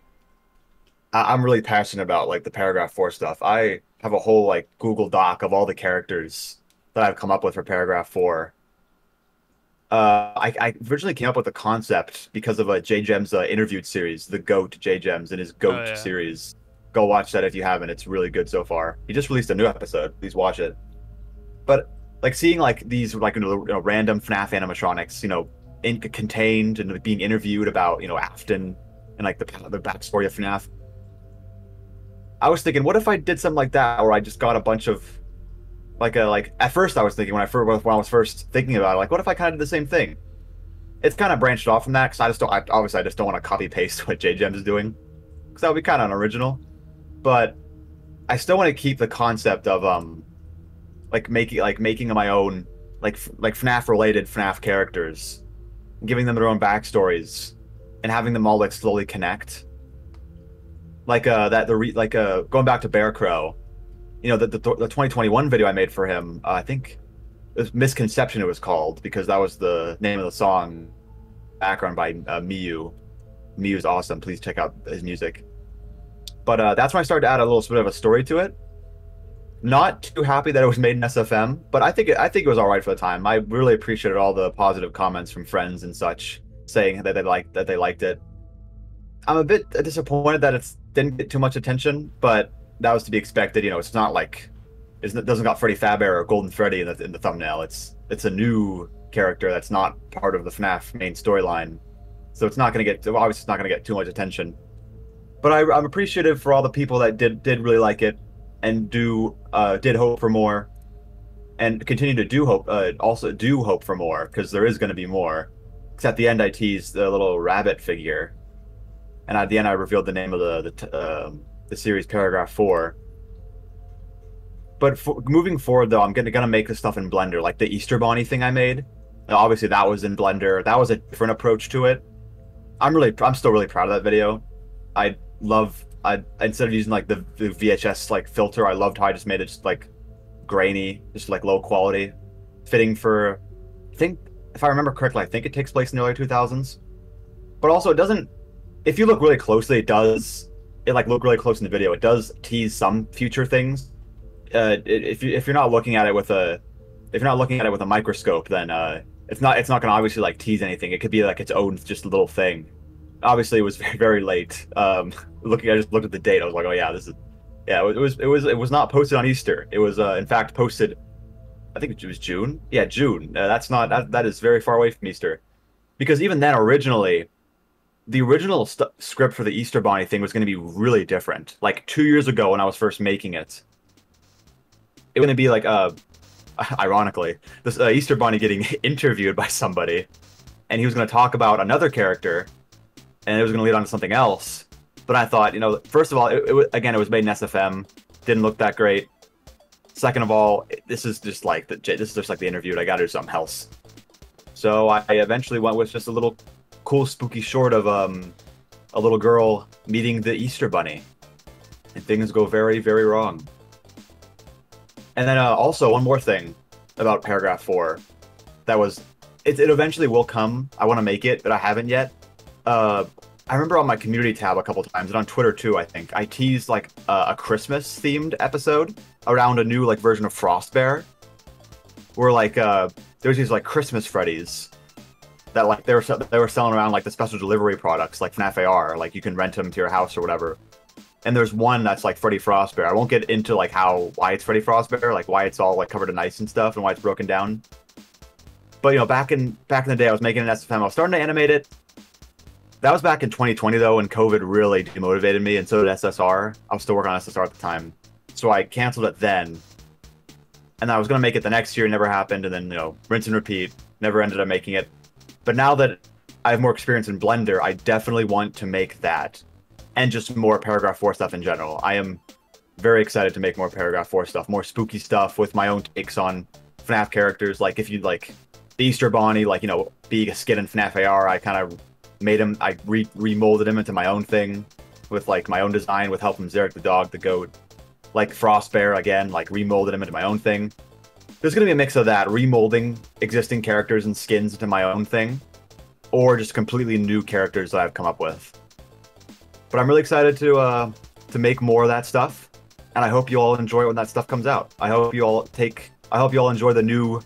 I'm really passionate about, like, the paragraph 4 stuff. I have a whole, like, Google Doc of all the characters that I've come up with for paragraph 4. I originally came up with the concept because of a J-Gems interviewed series, the GOAT J-Gems, and his GOAT series. Go watch that if you haven't. It's really good so far. He just released a new episode. Please watch it. But like seeing like these like random FNAF animatronics, contained and being interviewed about Afton and like the backstory of FNAF. I was thinking, what if I did something like that, where I just got a bunch of at first I was thinking when I was first thinking about it, like, what if I kind of did the same thing? It's kind of branched off from that because I just don't want to copy paste what J-Gems is doing, because that would be kind of unoriginal. But I still want to keep the concept of making my own like FNAF related FNAF characters, giving them their own backstories, and having them all like slowly connect. Going back to Bear Crow. The 2021 video I made for him, I think it was Misconception it was called, because that was the name of the song, background by Miyu. Miyu's awesome. Please check out his music. But that's when I started to add a little bit of a story to it. Not too happy that it was made in SFM, but I think it was all right for the time. I really appreciated all the positive comments from friends and such saying that they liked it. I'm a bit disappointed that it didn't get too much attention, but that was to be expected. It's not like it doesn't got Freddy Fazbear or Golden Freddy in the thumbnail. It's a new character that's not part of the FNAF main storyline, so it's not going to get too much attention. But I'm appreciative for all the people that did really like it and did hope for more, and continue to do hope for more, because there is going to be more. Because at the end I teased the little rabbit figure, and at the end I revealed the name of the series, paragraph 4. But moving forward though, I'm gonna make this stuff in Blender, like the Easter Bonnie thing I made. Now, obviously that was in Blender. That was a different approach to it. I'm still really proud of that video. Instead of using like the VHS like filter, I loved how I just made it just like grainy, just like low quality, fitting for, I think, if I remember correctly, I think it takes place in the early 2000s. But also it doesn't, if you look really closely, it like look really close in the video, it does tease some future things. If you're not looking at it with a microscope, then it's not going to obviously like tease anything. It could be like its own just little thing. Obviously, it was very, very late. I just looked at the date. I was like, oh yeah, it was not posted on Easter. It was in fact posted, I think it was June. Yeah, June. That is very far away from Easter, because even then, originally, the original script for the Easter Bunny thing was going to be really different. Like 2 years ago when I was first making it, it was going to be like ironically, this Easter Bunny getting interviewed by somebody, and he was going to talk about another character, and it was going to lead on to something else. But I thought, first of all, it was made in SFM, didn't look that great. Second of all, this is just like the interview. I got to do something else. So I eventually went with just a little cool, spooky short of a little girl meeting the Easter Bunny, and things go very, very wrong. And then also one more thing about paragraph 4, it eventually will come. I want to make it, but I haven't yet. I remember on my community tab a couple times, and on Twitter too, I think, I teased like a Christmas themed episode around a new like version of Frostbear, where like there's these like Christmas Freddys that like they were selling around like the special delivery products like FNAF AR, like you can rent them to your house or whatever. And there's one that's like Freddy Frostbear. I won't get into like why it's Freddy Frostbear, like why it's all like covered in ice and stuff, and why it's broken down. But back in the day, I was making an SFM. I was starting to animate it. That was back in 2020 though, and COVID really demotivated me, and so did SSR. I was still working on SSR at the time, so I canceled it then. And I was gonna make it the next year, never happened, and then rinse and repeat. Never ended up making it. But now that I have more experience in Blender, I definitely want to make that. And just more paragraph 4 stuff in general. I am very excited to make more paragraph 4 stuff, more spooky stuff with my own takes on FNAF characters. Like if you like the Easter Bunny, like being a skid in FNAF AR, I kind of made him. I remolded him into my own thing with like my own design with help from Zarek the dog, the goat. Like Frostbear again, like remolded him into my own thing. There's gonna be a mix of that, remolding existing characters and skins into my own thing, or just completely new characters that I've come up with. But I'm really excited to make more of that stuff, and I hope you all enjoy it when that stuff comes out. I hope you all enjoy the new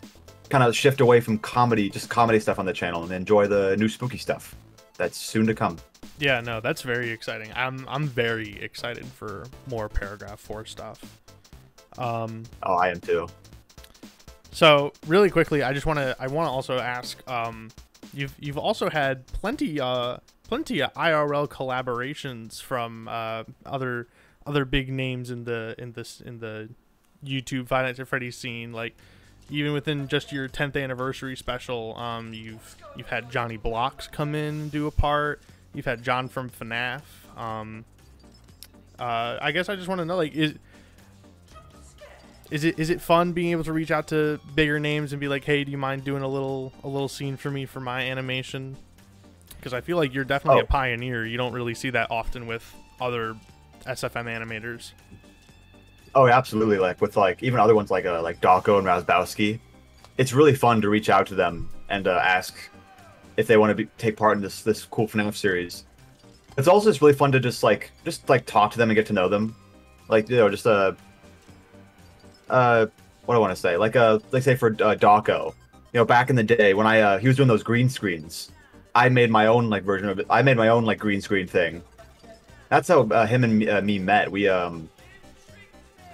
kind of shift away from comedy, just comedy stuff on the channel, and enjoy the new spooky stuff that's soon to come. Yeah, no, that's very exciting. I'm very excited for more paragraph 4 stuff. Oh, I am too. So really quickly, I want to also ask, you've also had plenty of IRL collaborations from other big names in the YouTube Five Nights at Freddy's scene. Like even within just your 10th anniversary special, you've had Johnny Blocks come in and do a part. You've had John from FNAF. I guess I just want to know, like, is it fun being able to reach out to bigger names and be like, hey, do you mind doing a little scene for me for my animation? Because I feel like you're definitely a pioneer. You don't really see that often with other SFM animators. Oh, absolutely. Like with like even other ones like Dawko and Razbowski, it's really fun to reach out to them and ask if they want to take part in this cool FNAF series. It's also just really fun to just talk to them and get to know them. Like just what do I want to say? Like say for Dawko, back in the day when he was doing those green screens. I made my own like version of it. I made my own like green screen thing. That's how him and me met.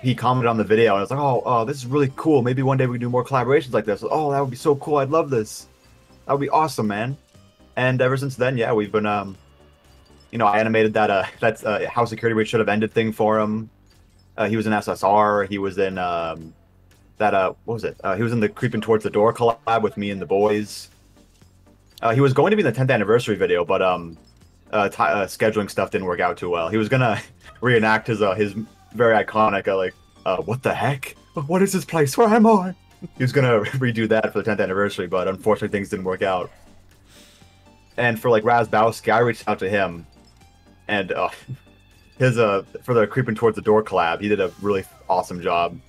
He commented on the video and I was like, oh, this is really cool. Maybe one day we can do more collaborations like this. Oh, that would be so cool. I'd love this. That would be awesome, man. And ever since then, yeah, we've been I animated that's How Security Breach Should Have Ended thing for him. He was in SSR. He was in what was it? He was in the Creeping Towards the Door collab with me and the boys. He was going to be in the 10th anniversary video, but scheduling stuff didn't work out too well. He was gonna reenact his very iconic what the heck? What is this place? Where am I? He was gonna redo that for the 10th anniversary, but unfortunately things didn't work out. And for like Razbowski, I reached out to him, and his for the Creeping Towards the Door collab, he did a really awesome job.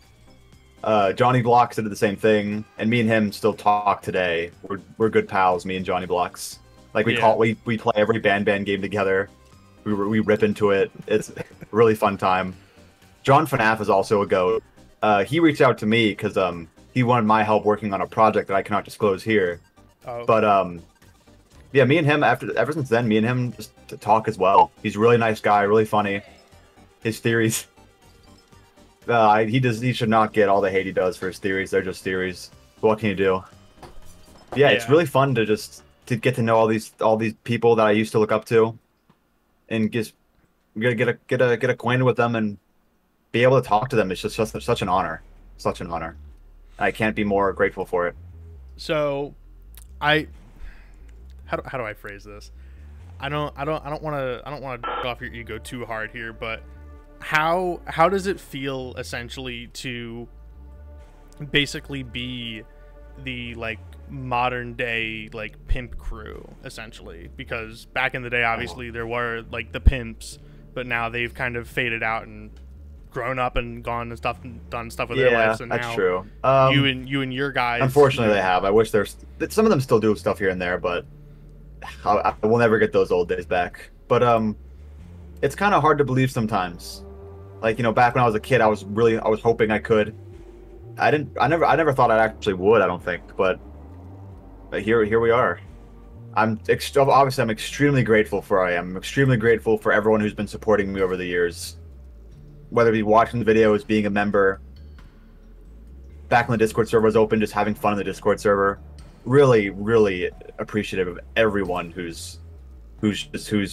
Johnny Blocks did the same thing, and me and him still talk today. We're good pals, me and Johnny Blocks. Like we play every Ban game together. We rip into it. It's a really fun time. John FNAF is also a goat. He reached out to me because he wanted my help working on a project that I cannot disclose here. Oh. But yeah, me and him ever since then, me and him just talk as well. He's a really nice guy, really funny. His theories. He should not get all the hate he does for his theories. They're just theories. What can you do? Yeah, it's really fun to get to know all these people that I used to look up to, and just get acquainted with them and be able to talk to them. It's just such an honor, such an honor. I can't be more grateful for it. So, how do I phrase this? I don't want to off your ego too hard here, but how does it feel essentially to basically be the like modern day like pimp crew essentially? Because back in the day, obviously there were like the pimps, but now they've kind of faded out and grown up and gone and done stuff with their lives. And that's now true. You and your guys. Unfortunately, they have. I wish some of them still do stuff here and there, but I will never get those old days back. But it's kind of hard to believe sometimes. Like, you know, back when I was a kid, I was hoping I could. I never thought I actually would. I don't think, but here we are. Obviously I'm extremely grateful for I am. I'm extremely grateful for everyone who's been supporting me over the years, whether it be watching the videos, being a member, back when the Discord server was open, just having fun in the Discord server. Really, really appreciative of everyone who's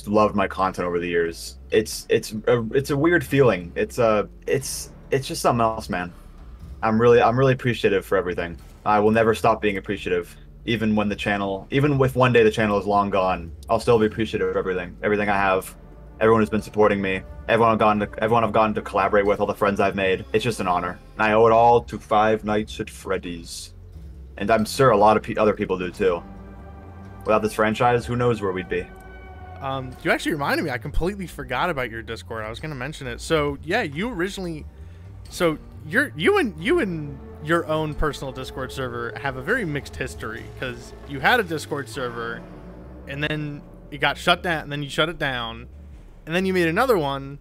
loved my content over the years. It's a weird feeling. It's just something else, man. I'm really appreciative for everything. I will never stop being appreciative. Even if one day the channel is long gone, I'll still be appreciative of everything I have, everyone who's been supporting me, everyone I've gotten to collaborate with, all the friends I've made. It's just an honor, and I owe it all to Five Nights at Freddy's, and I'm sure a lot of other people do too. Without this franchise, who knows where we'd be. You actually reminded me. I completely forgot about your Discord. I was going to mention it. So yeah, you and your own personal Discord server have a very mixed history, because you had a Discord server, and then it got shut down, and then you shut it down, and then you made another one,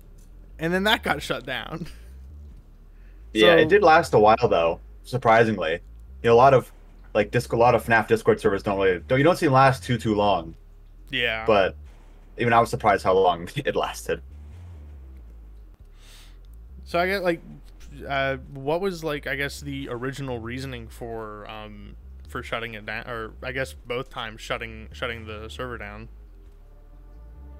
and then that got shut down. Yeah, it did last a while though. Surprisingly, you know, a lot of FNAF Discord servers you don't see them last too long. Yeah. But even I was surprised how long it lasted. So I get like, what was like, I guess, the original reasoning for shutting it down, or I guess both times shutting the server down?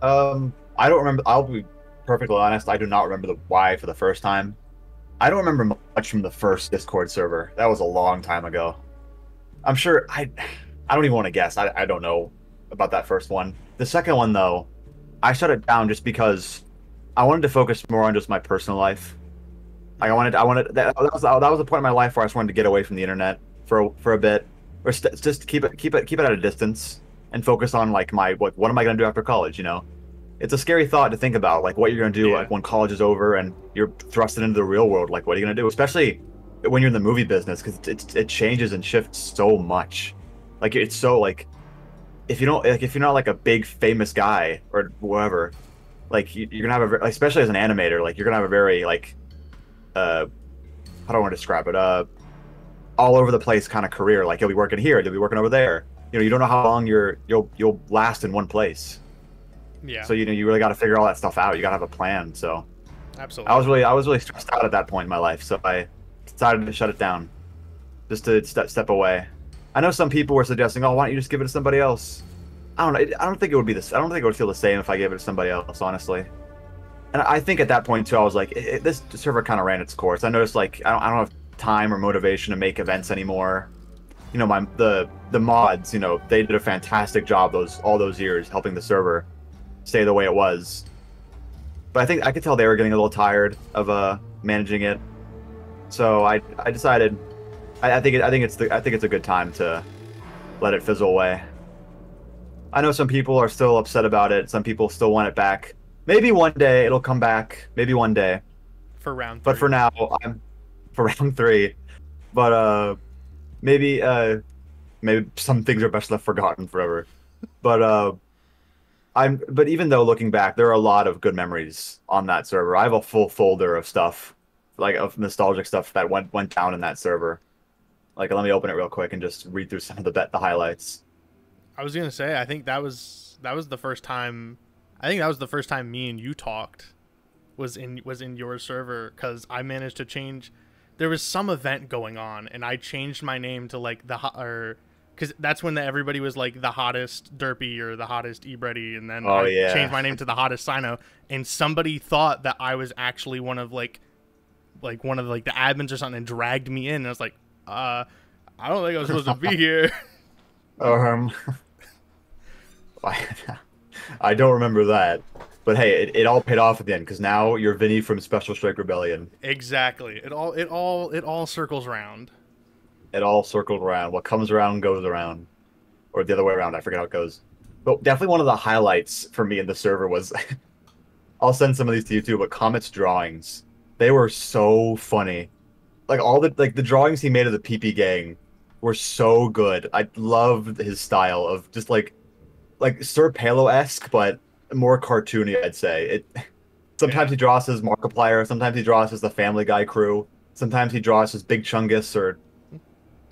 I don't remember. I'll be perfectly honest. I do not remember the why for the first time. I don't remember much from the first Discord server. That was a long time ago. I'm sure I don't even want to guess. I don't know about that first one. The second one though, I shut it down just because I wanted to focus more on just my personal life. Like that was a point in my life where I just wanted to get away from the internet for a bit, or just keep it at a distance and focus on like what am I gonna do after college? You know, it's a scary thought to think about, like what you're gonna do like when college is over and you're thrusted into the real world. Like what are you gonna do, especially when you're in the movie business, because it changes and shifts so much. Like it's so like if you're not like a big famous guy or whatever, like you're gonna have especially as an animator, like you're gonna have a very like how do I want to describe it? All over the place kind of career. Like you'll be working here, you'll be working over there. You know, you don't know how long you'll last in one place. Yeah. So you really got to figure all that stuff out. You got to have a plan. So absolutely. I was really stressed out at that point in my life. So I decided to shut it down, just to step away. I know some people were suggesting, oh, why don't you just give it to somebody else? I don't know. I don't think it would be this. I don't think it would feel the same if I gave it to somebody else, honestly. And I think at that point too, I was like, this server kind of ran its course. I noticed like I don't have time or motivation to make events anymore. You know, the mods, you know, they did a fantastic job all those years helping the server stay the way it was. But I think I could tell they were getting a little tired of managing it. So I decided I think it's a good time to let it fizzle away. I know some people are still upset about it. Some people still want it back. Maybe one day it'll come back. Maybe one day. For round 3. But for now, I'm for round 3. But maybe maybe some things are best left forgotten forever. But but even though looking back, there are a lot of good memories on that server. I have a full folder of stuff, like of nostalgic stuff that went down in that server. Like, let me open it real quick and just read through some of the highlights. I was gonna say, I think that was the first time. I think that was the first time me and you talked. Was in your server, because I managed to change. There was some event going on, and I changed my name to like because that's when everybody was like the hottest Derpy or the hottest Ebretti, and then I changed my name to the hottest Cyno, and somebody thought that I was actually one of like one of the admins or something, and dragged me in. And I was like, I don't think I was supposed to be here. I don't remember that. But hey, it all paid off at the end, because now you're Vinnie from Special Strike Rebellion. Exactly. It all circles around. It all circled around. What comes around goes around, or the other way around. I forget how it goes. But definitely one of the highlights for me in the server was, I'll send some of these to you too. But Comet's drawings, they were so funny. Like all the the drawings he made of the PP gang were so good. I loved his style of just like Sir Palo-esque, but more cartoony, I'd say. Sometimes he draws as Markiplier, sometimes he draws as the Family Guy crew, sometimes he draws as Big Chungus or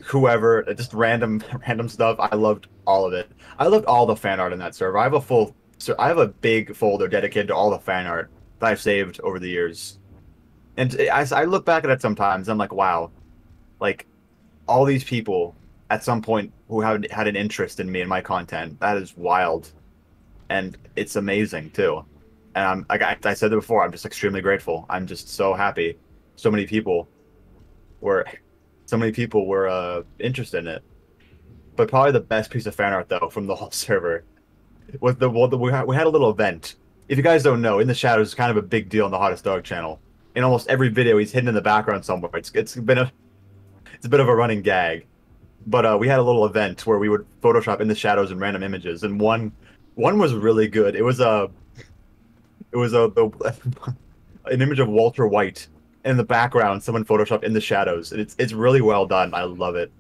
whoever, just random stuff. I loved all of it. I loved all the fan art in that server. I have a big folder dedicated to all the fan art that I've saved over the years. And as I look back at it sometimes, I'm like, wow, like all these people at some point who had an interest in me and my content, that is wild. And it's amazing too. And like I said it before, I'm just extremely grateful. I'm just so happy. So many people were interested in it. But probably the best piece of fan art though from the whole server was we had a little event. If you guys don't know, In the Shadows is kind of a big deal on the Hottest Dog channel. In almost every video, he's hidden in the background somewhere. It's a bit of a running gag. But we had a little event where we would Photoshop In the Shadows and random images, and one was really good. It was an image of Walter White, and in the background someone photoshopped In the Shadows, and it's really well done. I love it.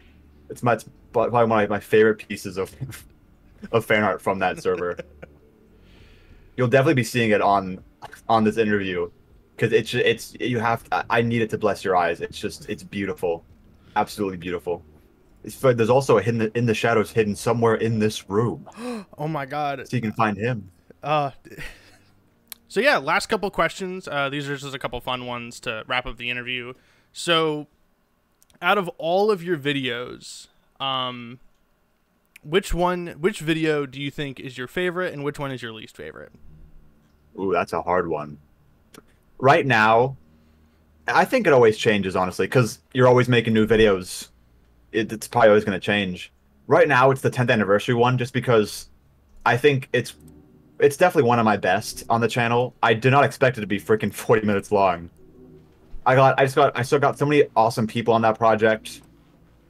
It's probably one of my favorite pieces of fan art from that server. You'll definitely be seeing it on this interview, because I need it to bless your eyes. It's beautiful, absolutely beautiful. There's also a In the Shadows hidden somewhere in this room. Oh my god. So you can find him. So yeah, last couple questions. These are just a couple fun ones to wrap up the interview. So out of all of your videos, which video do you think is your favorite, and which one is your least favorite? Ooh, that's a hard one. Right now, I think it always changes, honestly, because you're always making new videos. It's probably always going to change. Right now, it's the 10th anniversary one, just because I think it's definitely one of my best on the channel. I did not expect it to be freaking 40 minutes long. I still got so many awesome people on that project.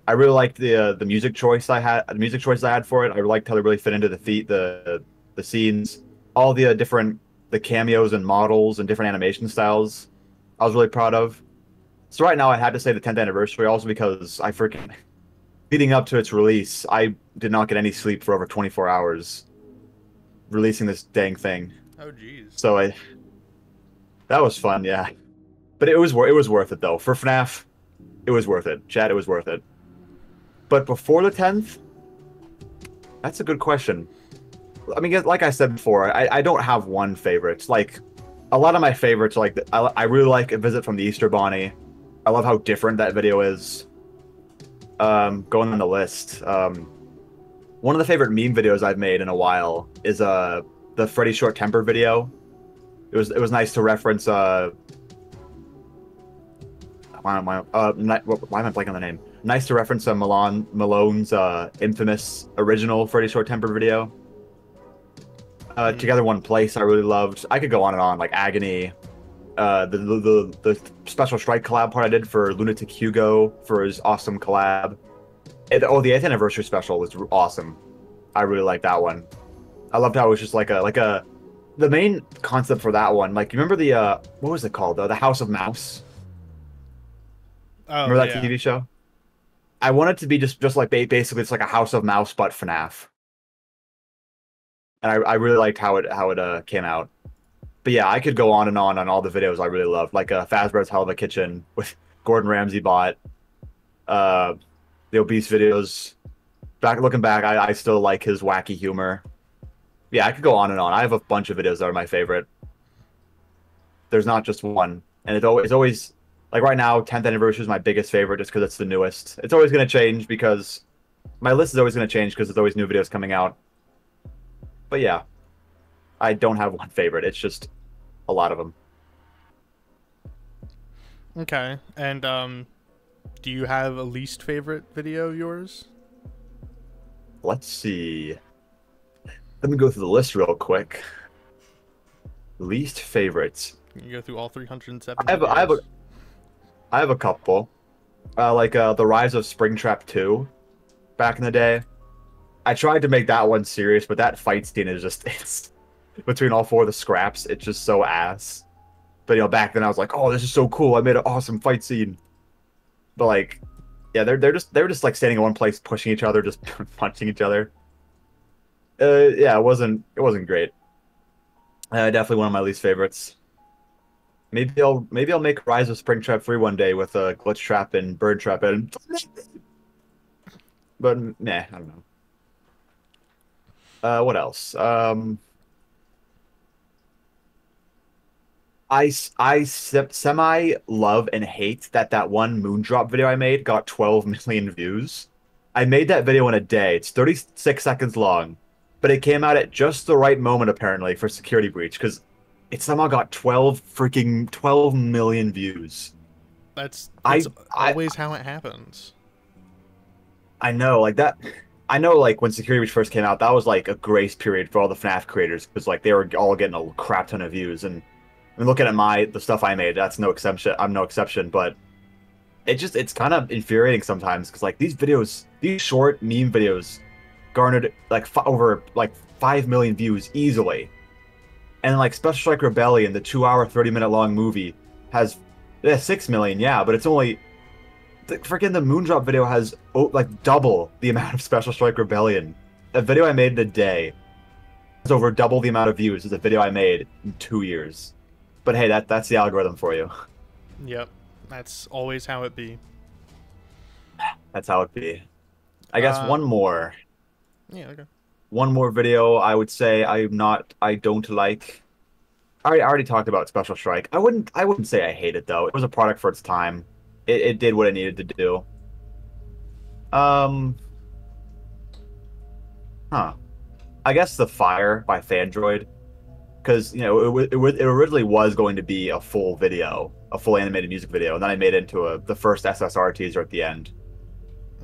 I really liked the music choice I had. The music choices I had for it. I liked how they really fit into the scenes, all the different cameos and models and different animation styles. I was really proud of. So right now, I had to say the 10th anniversary, also because leading up to its release, I did not get any sleep for over 24 hours releasing this dang thing. Oh jeez. So that was fun, yeah. But it was worth it though. For FNAF, it was worth it. Chat, it was worth it. But before the 10th, that's a good question. I mean, like I said before, I don't have one favorite. Like, a lot of my favorites, like I really like A Visit from the Easter Bunny. I love how different that video is. Going on the list, one of the favorite meme videos I've made in a while is the Freddy short temper video. It was nice to reference why am I blanking on the name? Nice to reference Malone's infamous original Freddy short temper video. Together One Place I really loved. I could go on and on, like Agony. The Special Strike collab part I did for Lunatic Hugo for his awesome collab. The 8th anniversary special was awesome. I really like that one. I loved how it was just like a the main concept for that one. Like, you remember the what was it called though? The House of Mouse. Oh, remember that TV show? I want it to be just like basically it's like a House of Mouse but FNAF. And I really liked how it came out. But yeah, I could go on all the videos I really loved, like Fazbear's Hell of a Kitchen with Gordon Ramsay bot, the Obese videos. Looking back, I still like his wacky humor. Yeah, I could go on and on. I have a bunch of videos that are my favorite. There's not just one, and it's always like right now, 10th anniversary is my biggest favorite just because it's the newest. It's always going to change because my list is always going to change because there's always new videos coming out. But yeah, I don't have one favorite. It's just a lot of them. Okay, and do you have a least favorite video of yours? Let's see. Let me go through the list real quick. Least favorites. You can go through all 307. I have a couple. Like The Rise of Springtrap 2 back in the day. I tried to make that one serious, but that fight scene is just, it's between all four of the scraps, it's just so ass. But you know, back then I was like, oh, this is so cool. I made an awesome fight scene. But like, yeah, they're just like standing in one place, pushing each other, just punching each other. Yeah, it wasn't great. Definitely one of my least favorites. Maybe I'll make Rise of Springtrap free one day with a glitch trap and bird trap and. But nah, I don't know. What else? I semi love and hate that one Moondrop video I made got 12 million views. I made that video in a day. It's 36 seconds long, but it came out at just the right moment apparently for Security Breach because it somehow got 12 million views. That's always how it happens. I know, like that. I know, like, when Security Breach first came out, that was, like, a grace period for all the FNAF creators, because, like, they were all getting a crap ton of views, and I mean, looking at the stuff I made, that's no exception, I'm no exception, but it's kind of infuriating sometimes, because, like, these short meme videos garnered, like, over, like, 5 million views easily, and, like, Special Strike Rebellion, the 2-hour, 30-minute long movie, has 6 million, yeah, but it's only... The Moondrop video has like double the amount of Special Strike Rebellion. A video I made in a day has over double the amount of views as a video I made in 2 years. But hey, that's the algorithm for you. Yep, that's always how it be. That's how it be. I guess one more. Yeah, okay. One more video I would say I don't like. I already talked about Special Strike. I wouldn't say I hate it though. It was a product for its time. It did what it needed to do. I guess The Fire by Fandroid, because you know it originally was going to be a full video, a full animated music video, and then I made it into the first SSR teaser at the end.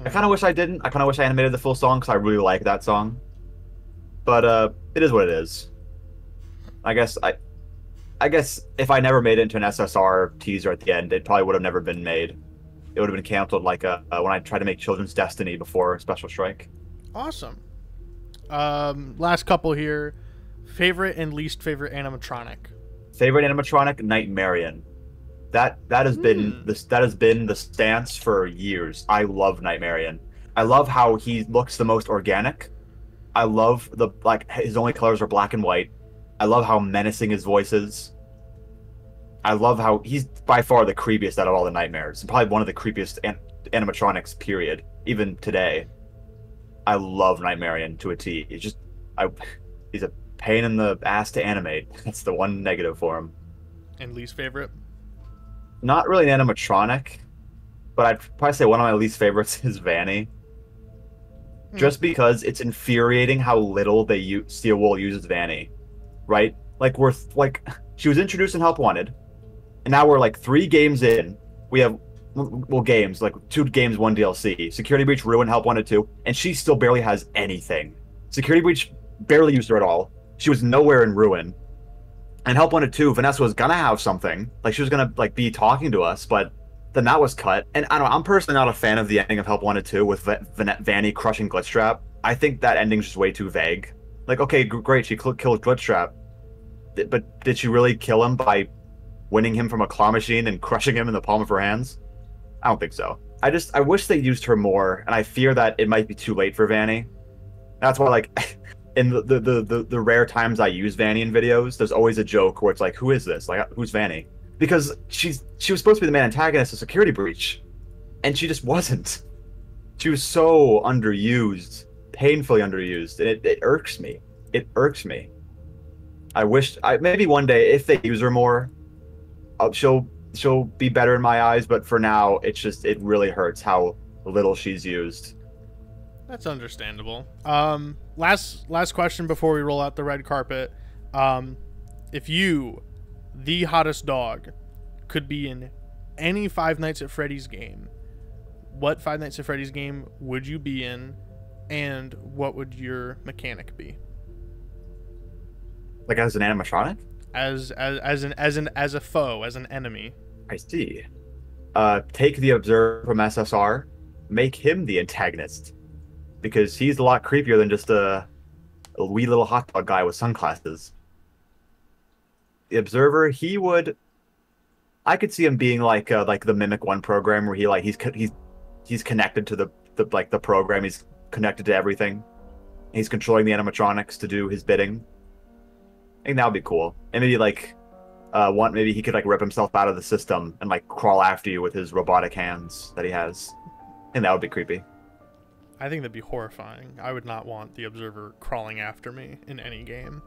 I kind of wish I didn't. I kind of wish I animated the full song because I really like that song. But it is what it is. I guess if I never made it into an SSR teaser at the end, it probably would have never been made. It would have been canceled like when I tried to make Children's Destiny before Special Strike. Awesome. Last couple here. Favorite and least favorite animatronic. Favorite animatronic, Nightmarian. That has been the stance for years. I love Nightmarian. I love how he looks the most organic. I love his only colors are black and white. I love how menacing his voice is. I love how he's by far the creepiest out of all the nightmares. And probably one of the creepiest animatronics, period. Even today. I love Nightmarian to a T. He's a pain in the ass to animate. That's the one negative for him. And least favorite? Not really an animatronic, but I'd probably say one of my least favorites is Vanny. Just because it's infuriating how little Steel Wool uses Vanny. Right? She was introduced in Help Wanted, and now we're like 3 games in. We have, games, like 2 games, 1 DLC. Security Breach, Ruin, Help Wanted 2, and she still barely has anything. Security Breach barely used her at all. She was nowhere in Ruin. And Help Wanted 2, Vanessa was gonna have something. Like, she was gonna, be talking to us, but then that was cut. And I don't know, I'm personally not a fan of the ending of Help Wanted 2 with Vanny crushing Glitchtrap. I think that ending's just way too vague. Like, okay, great, she killed Glitchtrap, but did she really kill him by winning him from a claw machine and crushing him in the palm of her hands? I don't think so. I wish they used her more, and I fear that it might be too late for Vanny. That's why, like, in the rare times I use Vanny in videos, there's always a joke where it's like, who is this? Like, who's Vanny? Because she was supposed to be the main antagonist of Security Breach, and she just wasn't. She was so underused, painfully underused, and it irks me. It irks me. I wish maybe one day if they use her more, she'll be better in my eyes. But for now, it really hurts how little she's used. That's understandable. Last question before we roll out the red carpet. If you, the hottest dog, could be in any Five Nights at Freddy's game, what Five Nights at Freddy's game would you be in, and what would your mechanic be? Like as an animatronic? As a foe, as an enemy. I see. Take the Observer from SSR, make him the antagonist, because he's a lot creepier than just a wee little hot dog guy with sunglasses. The Observer, I could see him being like the Mimic 1 program, where he's connected to the program. He's connected to everything. He's controlling the animatronics to do his bidding. I think that would be cool. And maybe maybe he could like rip himself out of the system and like crawl after you with his robotic hands that he has. I think that would be creepy. I think that'd be horrifying. I would not want the Observer crawling after me in any game.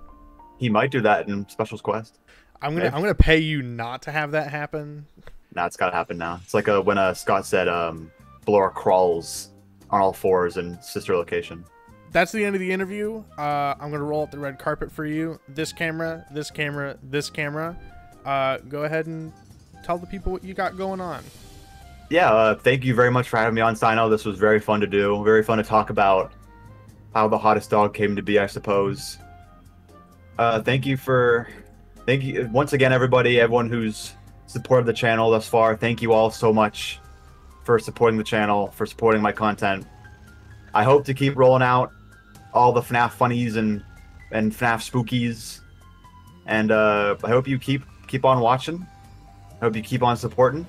He might do that in Specials Quest. I'm gonna pay you not to have that happen. Nah, it's gotta happen now. It's like when Scott said Blora crawls on all fours in Sister Location. That's the end of the interview. I'm going to roll up the red carpet for you. This camera, this camera, this camera. Go ahead and tell the people what you got going on. Yeah, thank you very much for having me on, Cyno. This was very fun to do. Very fun to talk about how the hottest dog came to be, I suppose. Thank you once again, everyone who's supported the channel thus far. Thank you all so much for supporting the channel, for supporting my content. I hope to keep rolling out all the FNAF funnies and FNAF spookies, and I hope you keep on watching. I hope you keep on supporting,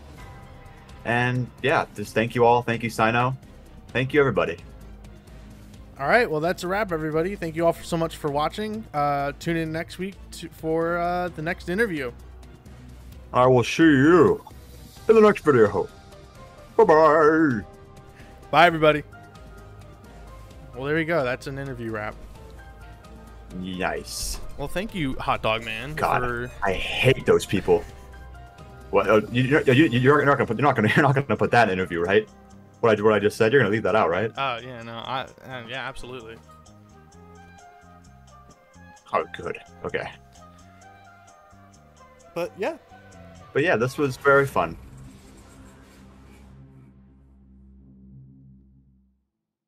and yeah, just thank you all. Thank you, Cyno. Thank you, everybody. All right, well, that's a wrap, everybody. Thank you all so much for watching. Tune in next week for the next interview. I will see you in the next video. Bye-bye. Bye, everybody. Well, there you go. That's an interview wrap. Nice. Well, thank you, Hot Dog Man. God, I hate those people. What? You're not gonna put that in interview, right? What I just said. You're gonna leave that out, right? Yeah, no, yeah, absolutely. Oh, good. Okay. But yeah, this was very fun.